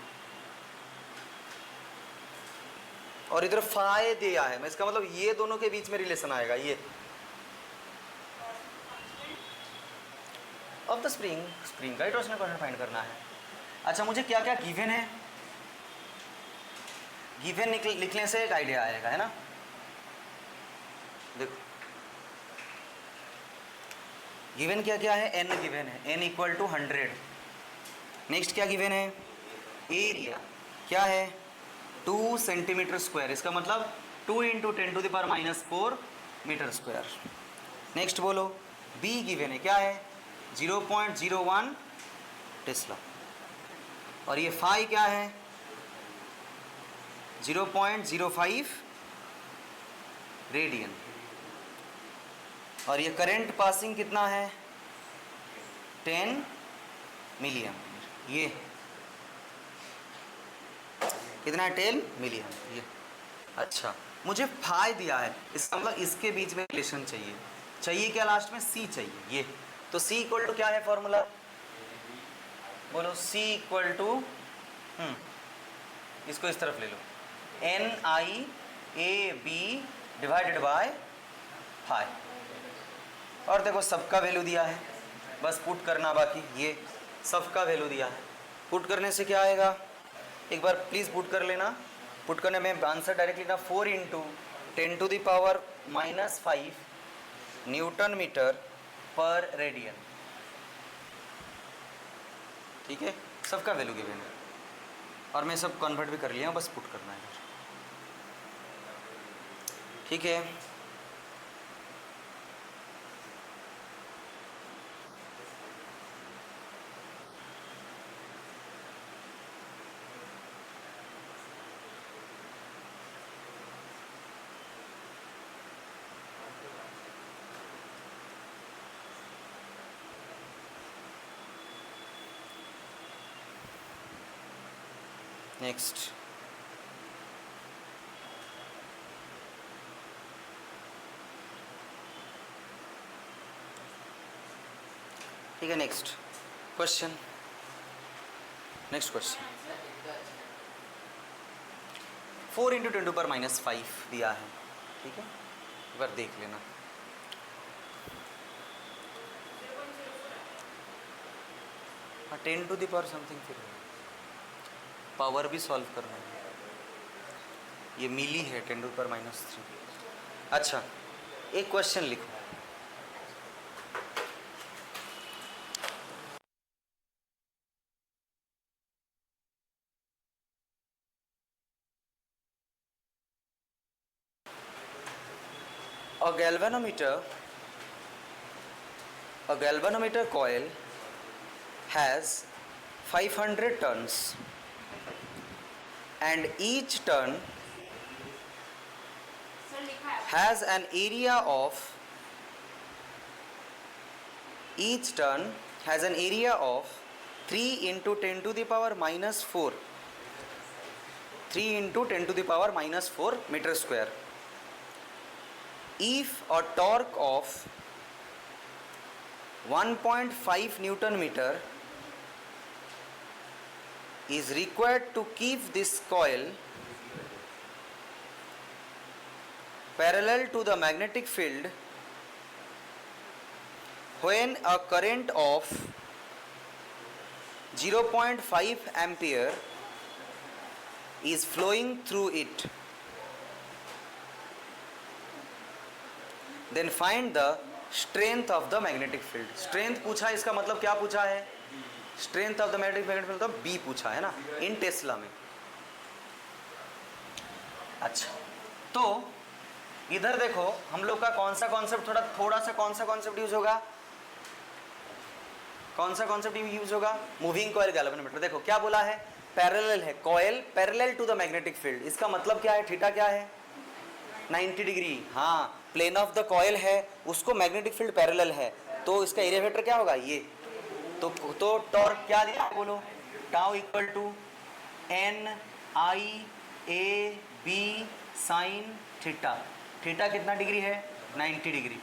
और इधर फाई दिया है, इसका मतलब ये दोनों के बीच में रिलेशन आएगा, ये ऑफ द स्प्रिंग का ही टॉर्शनल कांस्टेंट फाइंड करना है। अच्छा, मुझे क्या क्या गिवन है, गिवन लिखने से एक आइडिया आएगा, है ना। देखो गिवन क्या क्या है, n गिवन है, n = 100। नेक्स्ट क्या गिवन है, एरिया क्या है 2 सेंटीमीटर स्क्वायर, इसका मतलब 2 × 10⁻⁻⁴ मीटर स्क्वायर। नेक्स्ट बोलो, b गिवन है, क्या है 0.01 टेस्ला, और ये फाई क्या है 0.05 रेडियन, और ये करंट पासिंग कितना है 10 मिलीएम्पियर। ये कितना है 10 मिलीएम्पियर ये। अच्छा, मुझे फाई दिया है, इसका मतलब इसके बीच में रिलेशन चाहिए क्या, लास्ट में c चाहिए ये। तो c = क्या है फॉर्मूला, बोलो c = इसको इस तरफ ले लो, NiAb/φ। और देखो सबका वैल्यू दिया है, बस पुट करना बाकी, ये सबका वैल्यू दिया है। पुट करने से क्या आएगा, एक बार प्लीज़ पुट कर लेना। पुट करने में आंसर डायरेक्टली ना 4 × 10⁻⁻5 न्यूटन मीटर पर रेडियन। ठीक है, सबका वैल्यू गिवन है और मैं सब कन्वर्ट भी कर लिया हूँ, बस पुट करना है। ठीक है, नेक्स्ट ठीक है, नेक्स्ट क्वेश्चन। नेक्स्ट क्वेश्चन 4 × 10⁻⁵ दिया है। ठीक है, एक बार देख लेना। हाँ, 10⁻⁻ समथिंग, फिर पावर भी सॉल्व करना है। ये मिली है 10⁻⁻3। अच्छा, एक क्वेश्चन लिखो। A galvanometer coil has 500 turns and each turn has an area of 3 × 10⁻⁻4 3 × 10⁻⁻4 meter square. If a torque of 1.5 Newton meter is required to keep this coil parallel to the magnetic field when a current of 0.5 ampere is flowing through it, then find the strength of the magnetic field. strength पूछा है, इसका मतलब क्या पूछा है, strength of the magnetic field मतलब B पूछा है ना, इन टेस्ला में। अच्छा, तो इधर देखो हम लोग का कौन सा कॉन्सेप्ट थोड़ा सा कौन सा कॉन्सेप्ट यूज होगा, कौन सा कॉन्सेप्ट यूज होगा, मूविंग कॉइल गैल्वेनोमीटर। देखो क्या बोला है, पैरेलल है coil, parallel to the magnetic field. इसका मतलब क्या है, थीटा क्या है 90 डिग्री। हाँ, प्लेन ऑफ द कॉइल है, उसको मैग्नेटिक फील्ड पैरेलल है, तो इसका एरिया वेक्टर क्या होगा ये। तो टॉर्क क्या दिया बोलो, tau equal to NIAB sine theta. Theta कितना डिग्री है 90 डिग्री।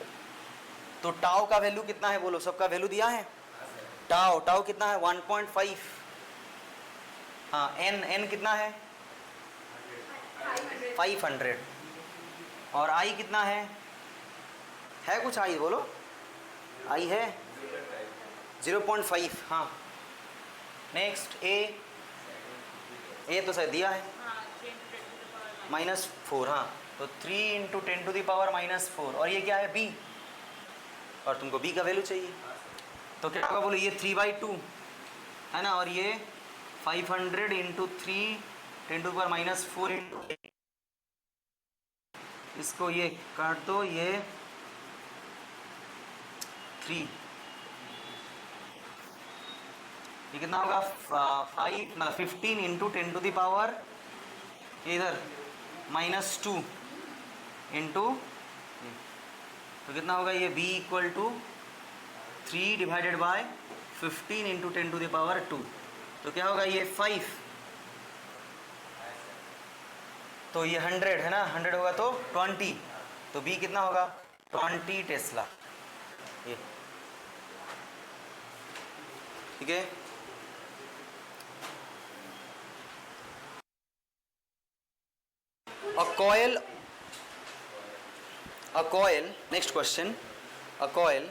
तो टाउ का वैल्यू कितना है बोलो, सबका वैल्यू दिया है। टाउ कितना है 1.5। हाँ, n कितना है 500 और आई कितना है कुछ आई बोलो, आई है 0.5। हाँ, नेक्स्ट ए तो शायद दिया है -4। हाँ, तो 3 × 10⁻⁻4 और ये क्या है B, और तुमको B का वैल्यू चाहिए, तो क्या होगा बोलो, ये 3/2 है ना, और ये 500 × 3 × 10⁻⁻4 इसको ये काट दो, ये 3, ये कितना होगा 15 × 10⁻, इधर -2 इंटू, तो कितना होगा ये B इक्वल टू 3 / 15 × 10⁻², तो क्या होगा ये 5, तो ये 100 है ना, 100 होगा तो 20, तो B कितना होगा 20 टेस्ला। ये ठीक है, a coil, next question, a coil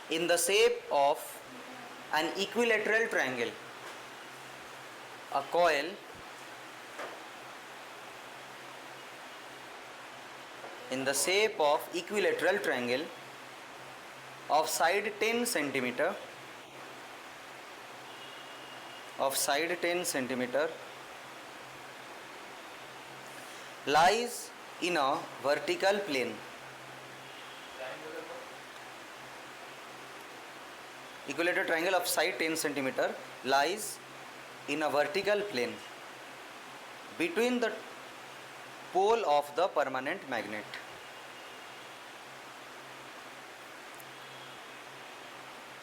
in the shape of an equilateral triangle. A coil in the shape of equilateral triangle of side 10 centimeter, lies in a vertical plane. Equilateral triangle of side 10 centimeter lies in a vertical plane between the pole of the permanent magnet.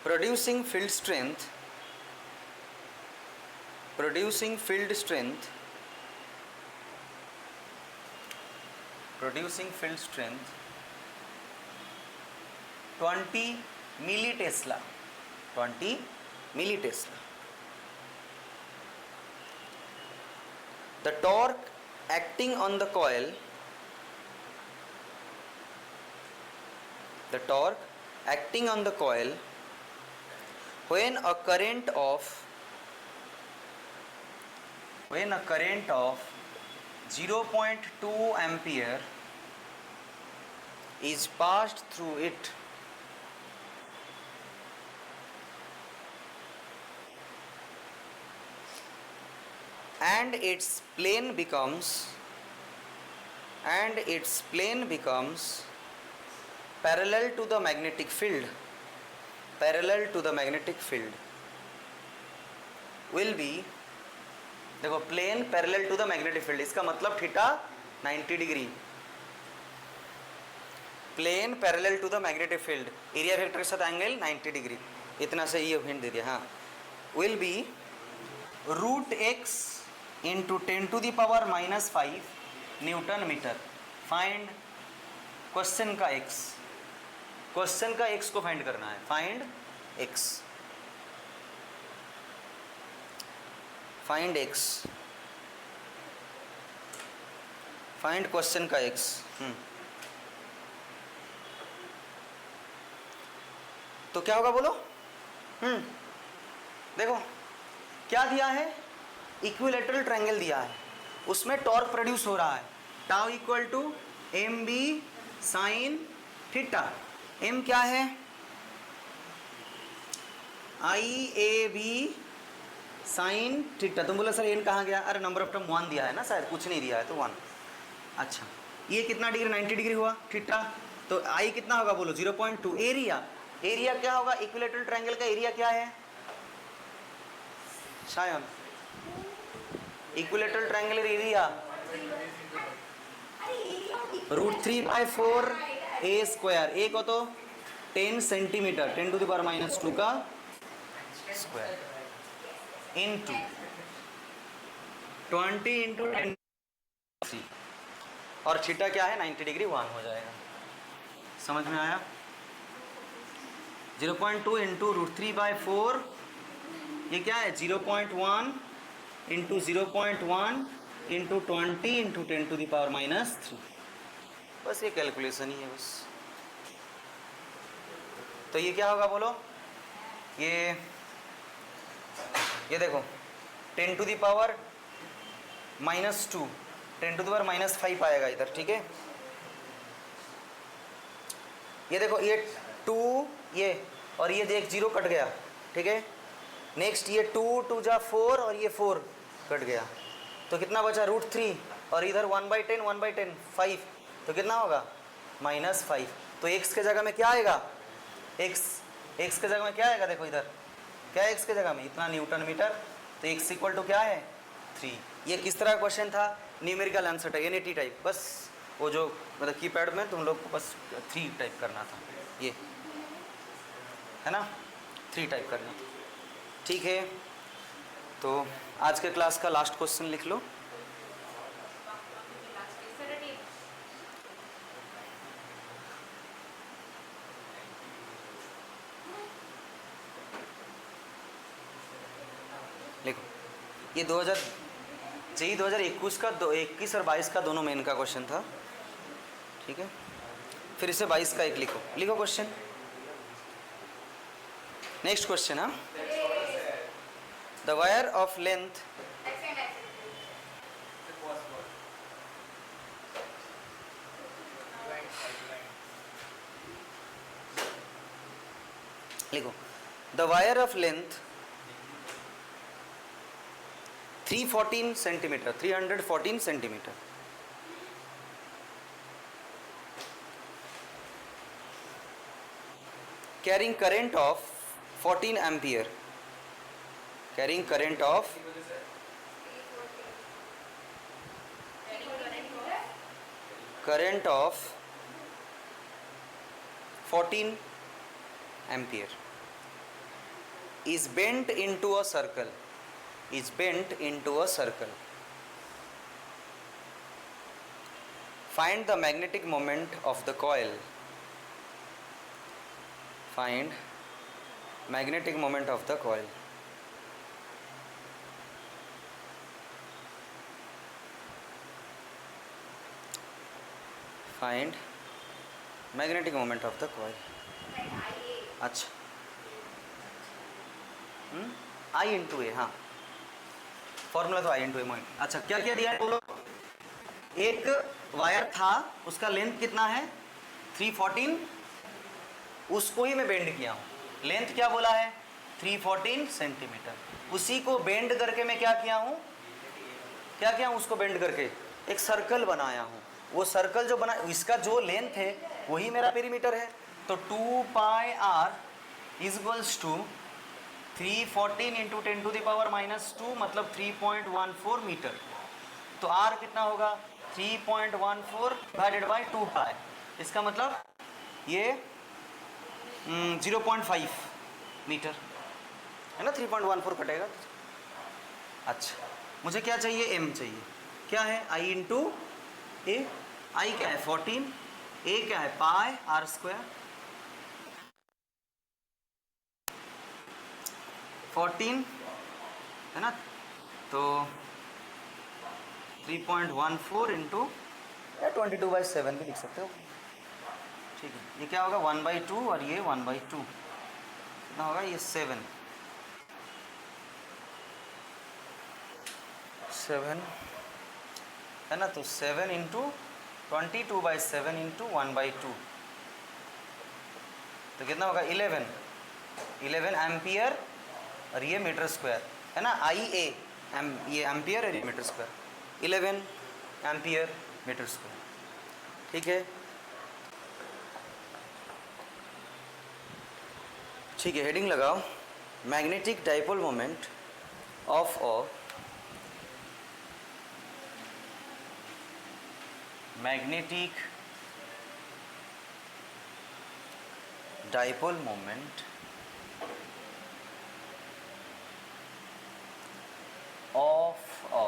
Producing field strength 20 millitesla. The torque acting on the coil when a current of 0.2 ampere is passed through it and its plane becomes parallel to the magnetic field will be, देखो plane parallel to the magnetic field, इसका मतलब theta 90 degree, plane parallel to the magnetic field, area vector के साथ angle 90 degree, इतना से ये hint दे दिया। हाँ, will be √x into 10⁻⁻5 newton metre. Find question का x को फाइंड करना है। फाइंड क्वेश्चन का x। तो क्या होगा बोलो? देखो क्या दिया है, इक्विलेटरल ट्रायंगल दिया है, उसमें टॉर्क प्रोड्यूस हो रहा है, tau equal to mb sine theta. m क्या है? IAB sine theta. तुम बोला सर n कहाँ गया? अरे नंबर ऑफ टर्म 1 दिया है ना, शायद कुछ नहीं दिया है तो 1। अच्छा, ये कितना डिग्री? 90 डिग्री हुआ थीटा, तो I कितना होगा बोलो? 0.2। एरिया क्या होगा? इक्विलेटरल ट्रायंगल का एरिया क्या है शायद? Equilateral triangle area √3/4 a²। a को तो 10 सेंटीमीटर 10⁻⁻² का स्क्वायर इंटू 20 × 10 और थीटा क्या है? 90 डिग्री 1 हो जाएगा। समझ में आया? 0.2 इंटू √3/4 ये क्या है? 0.1 इंटू 0.1 इंटू 20 इंटू 10⁻⁻3। बस ये कैलकुलेशन ही है बस। तो ये क्या होगा बोलो? ये देखो 10⁻⁻2 10⁻⁻5 आएगा इधर, ठीक है। ये देखो ये 2 ये और ये देख 0 कट गया, ठीक है। नेक्स्ट ये 2 2 जा 4 और ये 4 कट गया, तो कितना बचा? √3 और इधर 1/10 1/10 5, तो कितना होगा? -5। तो x के जगह में क्या आएगा? x के जगह में क्या आएगा? देखो इधर क्या है x के जगह में? इतना न्यूटन मीटर। तो x इक्वल टू क्या है? 3। ये किस तरह का क्वेश्चन था? Numerical answer type, NAT type. बस वो जो मतलब कीपैड में तुम लोग को बस 3 टाइप करना था, ये है ना, 3 टाइप करना था, ठीक है। तो आज के क्लास का लास्ट क्वेश्चन लिख लो। लिखो, ये 2021 का 21 और 22 का दोनों मेन का क्वेश्चन था, ठीक है। फिर इसे 22 का एक लिखो, लिखो क्वेश्चन। Next question. हाँ, द वायर ऑफ लेंथ लिखो, the wire of length 314 centimetre, 314 centimetre carrying current of 14 ampere, carrying current of 14 ampere is bent into a circle, is bent into a circle. Find the magnetic moment of the coil. Find magnetic moment of the coil. Find magnetic moment of the coil. अच्छा, आई into ए, हाँ formula तो आई into a moment. अच्छा, क्या क्या दिया है बोलो। एक वायर था, उसका लेंथ कितना है 314, उसको ही मैं बेंड किया हूँ। लेंथ क्या बोला है 314 सेंटीमीटर, उसी को बेंड करके मैं क्या किया हूँ, क्या किया हूँ, उसको बेंड करके एक सर्कल बनाया हूँ। वो सर्कल जो बना, इसका जो लेंथ है वही मेरा पेरीमीटर है। तो 2 pi R is equals to 314 into 10 to the power -2 मतलब 3.14 मीटर। तो आर कितना होगा 3.14 डिवाइडेड बाई 2 पाई, इसका मतलब ये 0.5 मीटर है ना, 3.14 कटेगा। अच्छा, मुझे क्या चाहिए, एम चाहिए। क्या है आई इंटू ए, आई क्या है 14, ए क्या है पाई आर स्क्वायर, 14 है ना, तो 3.14 इंटू 22/7 भी लिख सकते हो। ठीक है, ये क्या होगा 1/2 और ये 1/2 कितना होगा, ये 7 है ना, तो 7 इंटू 22/7 इंटू 1/2 तो कितना होगा 11 एम्पियर और ये मीटर स्क्वायर है ना, आई ए ये एम्पियर है, metre square 11 ampere metre square. ठीक है, ठीक है, हेडिंग लगाओ, magnetic dipole moment of a magnetic dipole moment of a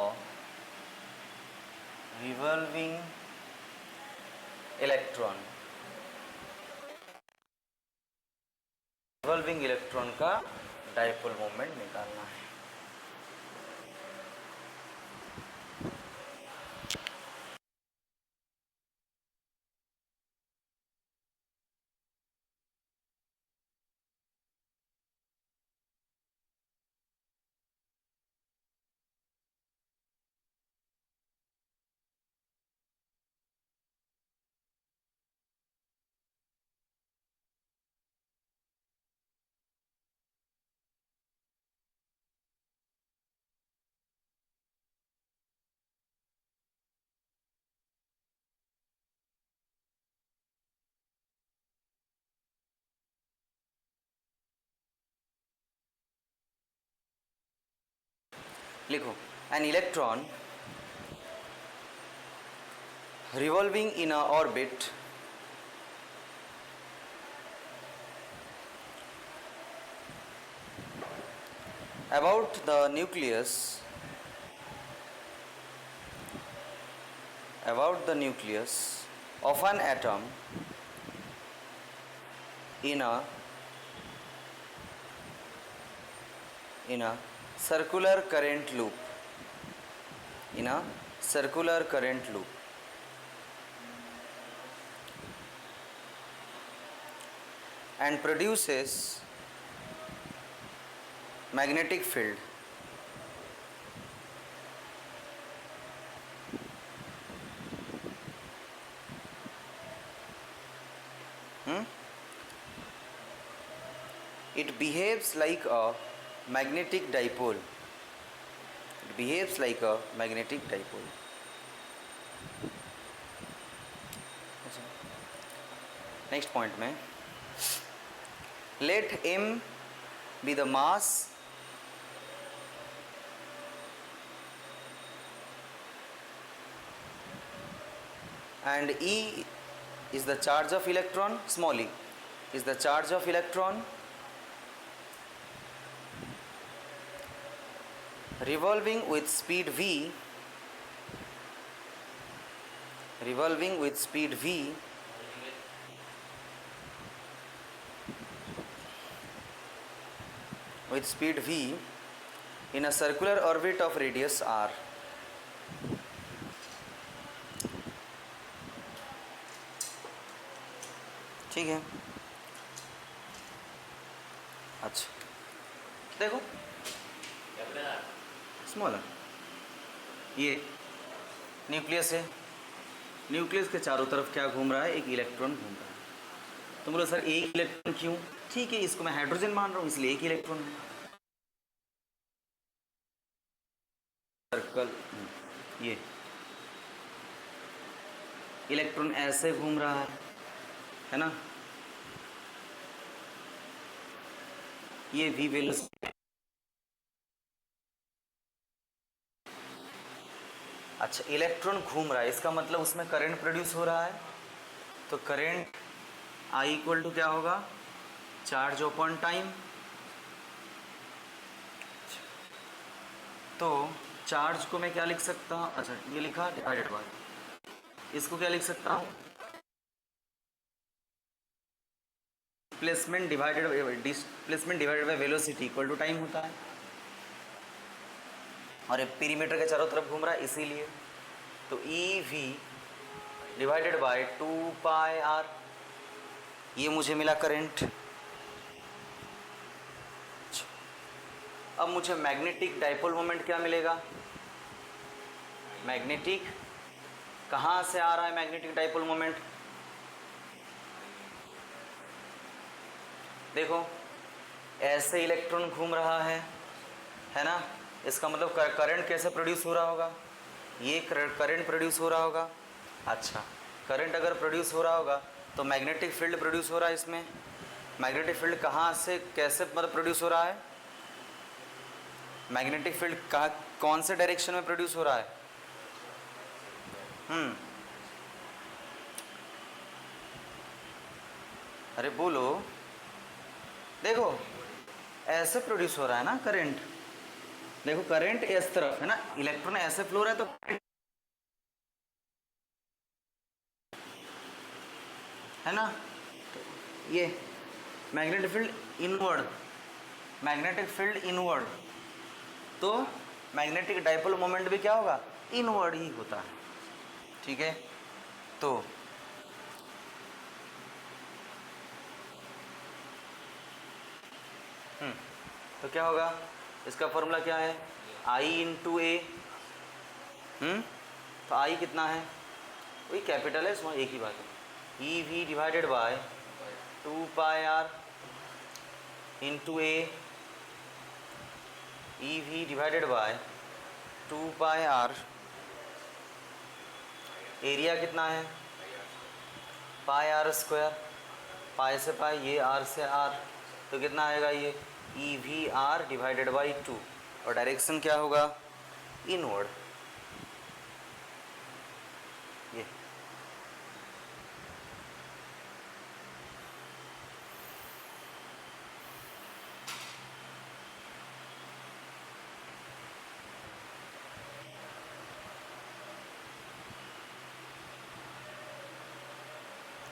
revolving electron, revolving electron का डाइपोल मोमेंट निकालना है। लिखो, an electron revolving in a orbit about the nucleus of an atom in a circular current loop, in a circular current loop and produces magnetic field. It behaves like a magnetic dipole. It behaves like a magnetic dipole. Next point में, let m be the mass and E is the charge of electron, small e is the charge of electron revolving with speed v, revolving with speed v in a circular orbit of radius r. ठीक है, अच्छा देखो smaller, ये nucleus है, nucleus के चारों तरफ क्या घूम रहा है, एक इलेक्ट्रॉन घूम रहा है। तो बोलो सर एक इलेक्ट्रॉन क्यों? ठीक है, इसको मैं हाइड्रोजन मान रहा हूँ इसलिए एक इलेक्ट्रॉन है। सर्कल, ये इलेक्ट्रॉन ऐसे घूम रहा है ना, ये v वेलोसिटी। अच्छा, इलेक्ट्रॉन घूम रहा है, इसका मतलब उसमें करंट प्रोड्यूस हो रहा है। तो करंट I इक्वल टू क्या होगा, चार्ज अपॉन टाइम। तो चार्ज को मैं क्या लिख सकता हूँ, अच्छा ये लिखा डिवाइडेड बाय, इसको क्या लिख सकता हूँ, displacement divided by velocity equal to time होता है। और ये पेरीमीटर के चारों तरफ घूम रहा है इसीलिए, तो e v divided by 2 pi r, ये मुझे मिला करंट। अब मुझे मैग्नेटिक डाइपोल मोमेंट क्या मिलेगा, मैग्नेटिक कहाँ से आ रहा है मैग्नेटिक डाइपोल मोमेंट, देखो ऐसे इलेक्ट्रॉन घूम रहा है ना, इसका मतलब करंट कैसे प्रोड्यूस हो रहा होगा, ये करंट प्रोड्यूस हो रहा होगा। अच्छा, करंट अगर प्रोड्यूस हो रहा होगा तो मैग्नेटिक फील्ड प्रोड्यूस हो रहा है इसमें। मैग्नेटिक फील्ड कहाँ से कैसे मतलब प्रोड्यूस हो रहा है, मैग्नेटिक फील्ड कहाँ कौन से डायरेक्शन में प्रोड्यूस हो रहा है, अरे बोलो, देखो ऐसे प्रोड्यूस हो रहा है ना करंट, देखो करंट इस तरफ है ना, इलेक्ट्रॉन ऐसे फ्लो रहा है तो है ना, तो ये magnetic field inward, magnetic field inward, तो मैग्नेटिक डाइपोल मोमेंट भी क्या होगा, इनवर्ड ही होता है। ठीक है, तो तो क्या होगा, इसका फॉर्मूला क्या है, I इंटू ए, तो I कितना है, वही कैपिटल है, इसमें एक ही बात है, e v divided by 2 pi r into a, e v divided by 2 pi r, area कितना है, पाई आर स्क्वायर, पाई से पाई, ये आर से आर, तो कितना आएगा ये E V are divided by 2, और डायरेक्शन क्या होगा, इनवर्ड। ये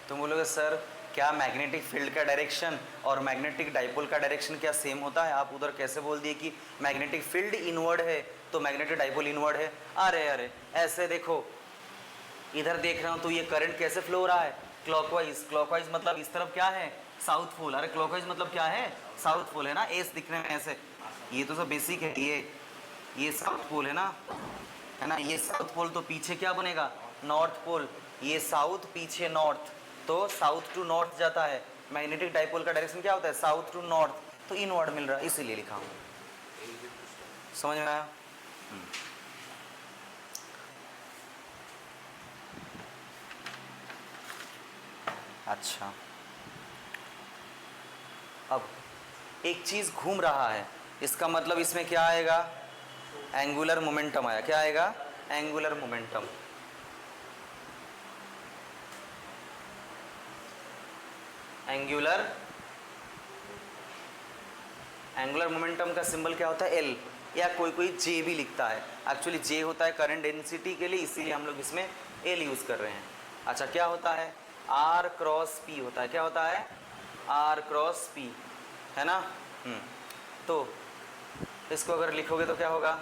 तुम बोलोगे सर क्या मैग्नेटिक फील्ड का डायरेक्शन और मैग्नेटिक डाइपोल का डायरेक्शन क्या सेम होता है, आप उधर कैसे बोल दिए कि मैग्नेटिक फील्ड इनवर्ड है तो मैग्नेटिक डाइपोल इनवर्ड है। अरे अरे ऐसे देखो, इधर देख रहा हूँ तो ये करंट कैसे फ्लो हो रहा है, क्लॉकवाइज, क्लॉकवाइज मतलब इस तरफ क्या है, साउथ पोल। अरे क्लॉकवाइज मतलब क्या है, साउथ पोल है ना, एस दिखने में ऐसे, ये तो सब बेसिक है। ये साउथ पोल है ना, है ना, ये साउथ पोल, तो पीछे क्या बनेगा, नॉर्थ पोल। ये साउथ, पीछे नॉर्थ, तो साउथ टू नॉर्थ जाता है। मैग्नेटिक डाइपोल का डायरेक्शन क्या होता है, साउथ टू नॉर्थ, तो इनवर्ड मिल रहा है, इसीलिए लिखा हूँ। समझ में आया? अच्छा, अब एक चीज घूम रहा है, इसका मतलब इसमें क्या आएगा, एंगुलर मोमेंटम आया। क्या आएगा, एंगुलर मोमेंटम। एंगुलर मोमेंटम का सिंबल क्या होता है, एल, या कोई कोई जे भी लिखता है। एक्चुअली जे होता है करंट डेंसिटी के लिए, इसीलिए हम लोग इसमें एल यूज कर रहे हैं। अच्छा, क्या होता है, आर क्रॉस पी होता है। क्या होता है, आर क्रॉस पी, है ना। तो इसको अगर लिखोगे तो क्या होगा,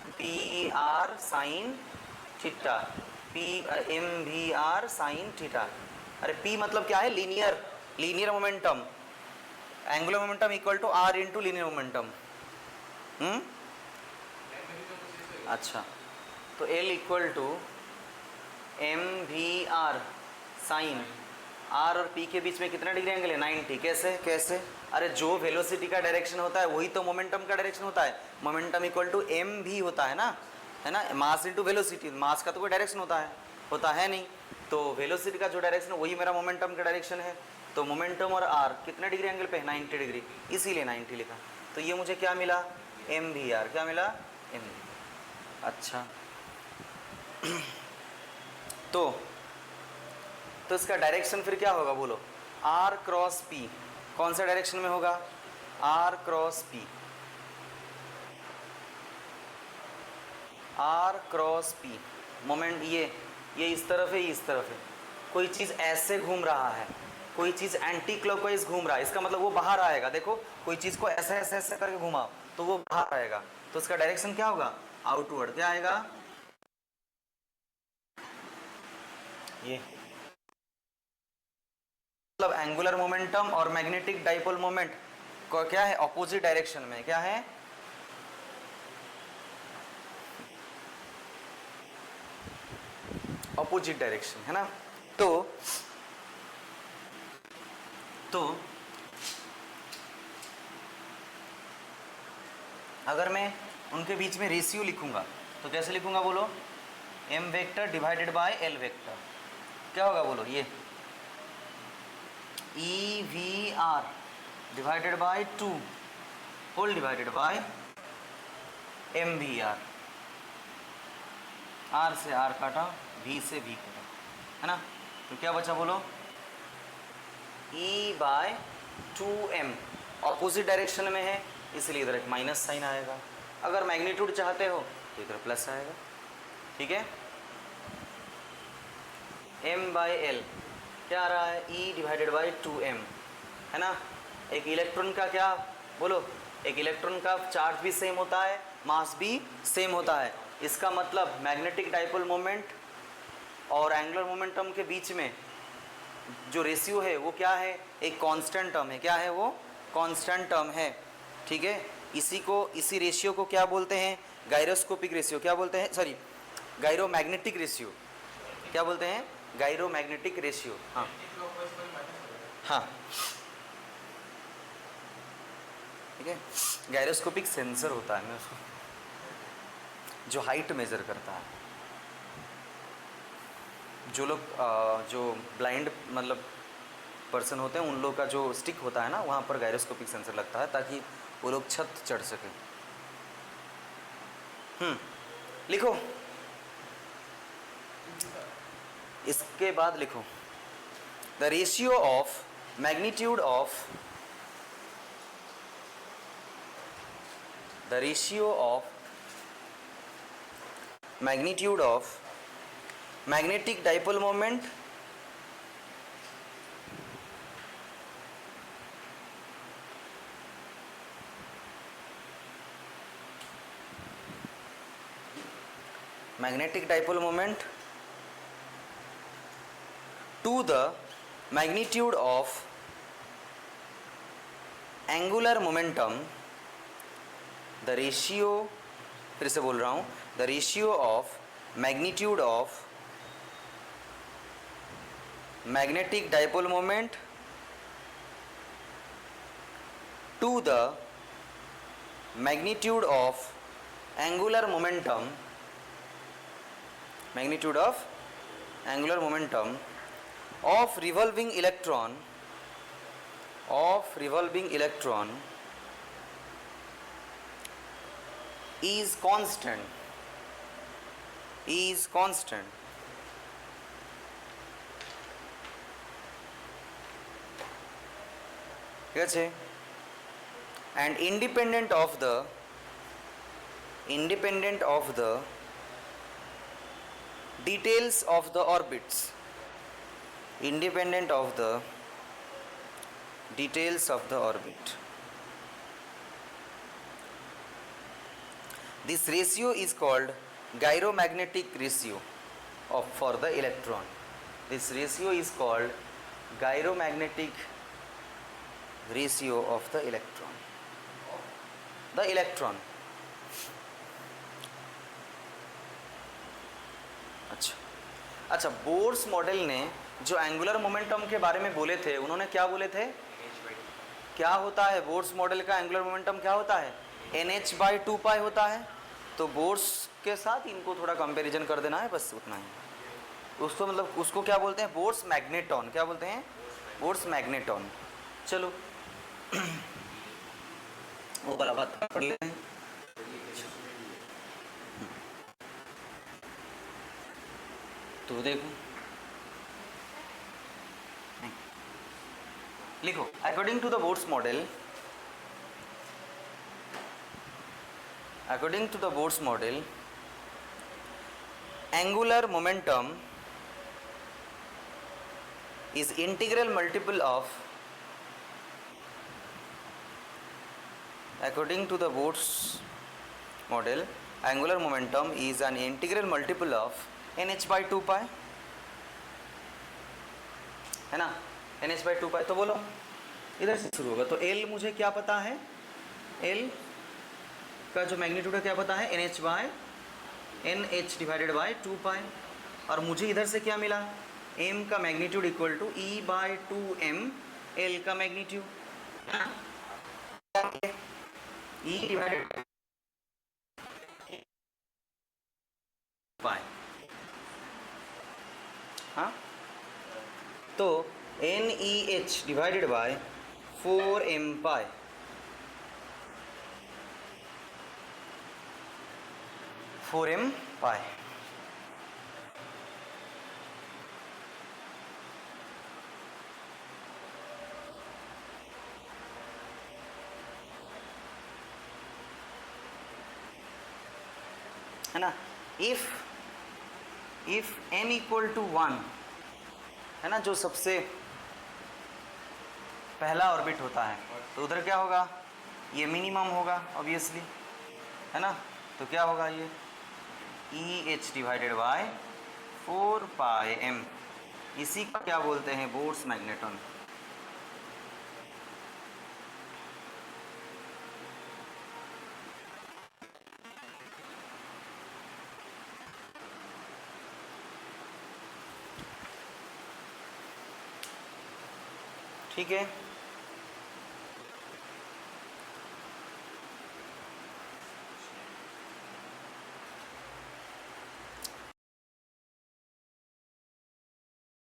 P R sine theta, P M V R sine theta. अरे पी मतलब क्या है, linear momentum. Angular momentum equal to R into linear momentum. अच्छा, तो L equal to M V R sine, R और पी के बीच में कितना डिग्री एंगल है, 90। कैसे, अरे जो वेलोसिटी का डायरेक्शन होता है वही तो मोमेंटम का डायरेक्शन होता है। मोमेंटम इक्वल टू एम भी होता है ना, मास इंटू वेलोसिटी। मास का तो कोई डायरेक्शन होता है नहीं, तो वेलोसिटी का जो डायरेक्शन है वही मेरा मोमेंटम का डायरेक्शन है। तो मोमेंटम और आर कितने डिग्री एंगल पे है, 90 डिग्री, इसीलिए 90 लिखा। तो ये मुझे क्या मिला, एम वी आर। क्या मिला, एम। अच्छा तो इसका डायरेक्शन फिर क्या होगा बोलो, आर क्रॉस पी। कौन सा डायरेक्शन में होगा, R cross P, R cross P. Moment ये इस तरफ है, ये इस तरफ है। कोई चीज़ ऐसे घूम रहा है, कोई चीज़ एंटी क्लॉकवाइज घूम रहा है, इसका मतलब वो बाहर आएगा। देखो कोई चीज़ को ऐसे ऐसे ऐसे करके घुमाओ तो वो बाहर आएगा, तो उसका डायरेक्शन क्या होगा, आउटवर्ड। क्या आएगा, ये मतलब एंगुलर मोमेंटम और मैग्नेटिक डाइपोल मोमेंट को क्या है, ऑपोजिट डायरेक्शन में। क्या है, ऑपोजिट डायरेक्शन, है ना। तो अगर मैं उनके बीच में रेशियो लिखूंगा तो कैसे लिखूंगा बोलो, M vector divided by L vector. क्या होगा बोलो, ये E V are divided by 2 whole divided by M V R. R से आर काटा, वी से वी काटा, है ना। तो क्या बचा बोलो, ई बाय 2m। ऑपोजिट डायरेक्शन में है इसलिए इधर एक माइनस साइन आएगा। अगर मैग्नीट्यूड चाहते हो तो इधर प्लस आएगा, ठीक है। m बाय एल क्या आ रहा है, e डिवाइडेड बाई 2m, है ना। एक इलेक्ट्रॉन का क्या बोलो, एक इलेक्ट्रॉन का चार्ज भी सेम होता है, मास भी सेम होता है। इसका मतलब मैग्नेटिक डाइपोल मोमेंट और एंगुलर मोमेंटम के बीच में जो रेशियो है वो क्या है, एक कांस्टेंट टर्म है। क्या है वो, कांस्टेंट टर्म है, ठीक है। इसी रेशियो को क्या बोलते हैं, गायरोस्कोपिक रेशियो। क्या बोलते हैं, सॉरी, गायरोमैग्नेटिक रेशियो। क्या बोलते हैं, गायरोमैग्नेटिक रेशियो। हाँ हाँ, ठीक है। गायरोस्कोपिक सेंसर होता है उसको, जो हाइट मेजर करता है। जो लोग जो ब्लाइंड मतलब पर्सन होते हैं उन लोग का जो स्टिक होता है ना, वहाँ पर गायरोस्कोपिक सेंसर लगता है ताकि वो लोग छत चढ़ सकें। लिखो, इसके बाद लिखो, the ratio of magnitude of magnetic dipole moment to the magnitude of angular momentum, the ratio, फिर से बोल रहा हूँ, the ratio of magnitude of magnetic dipole moment to the magnitude of angular momentum, magnitude of angular momentum of revolving electron, of revolving electron is constant, is constant, ঠিক আছে, and independent of the details of the orbits, independent of the details of the orbit. This ratio is called gyromagnetic ratio for the electron. This ratio is called gyromagnetic ratio of the electron. The electron. अच्छा, Bohr's model ने जो angular momentum के बारे में बोले थे, उन्होंने क्या बोले थे? क्या होता है बोर्स मॉडल का एंगुलर मोमेंटम? क्या होता है? NH/2π होता है। तो बोर्स के साथ इनको थोड़ा कंपैरिजन कर देना है, बस उतना ही। उसको मतलब उसको क्या बोलते हैं? Bourse magneton. क्या बोलते हैं? Bourse magneton. चलो वो वाला बात पढ़ लेते हैं। तो देखो, लिखो, according to the Bohr's model, according to the Bohr's model, angular momentum is integral multiple of, according to the Bohr's model, angular momentum is an integral multiple of NH/2π, है ना? NH/2π। तो बोलो, इधर से शुरू होगा। तो L मुझे क्या पता है? L का जो मैग्नीट्यूड है क्या पता है? NH/2π। और मुझे इधर से क्या मिला? m का magnitude equal to E/2m L का मैग्नीट्यूड, E डिवाइडेड पाई। हाँ, तो NEH divided by 4m pi, 4m pi. है ना? इफ n इक्वल टू 1, है ना, जो सबसे पहला ऑर्बिट होता है, तो उधर क्या होगा? ये मिनिमम होगा ऑब्वियसली, है ना? तो क्या होगा? ये EH डिवाइडेड बाय 4πm। इसी का क्या बोलते हैं? Bourse magneton. ठीक है।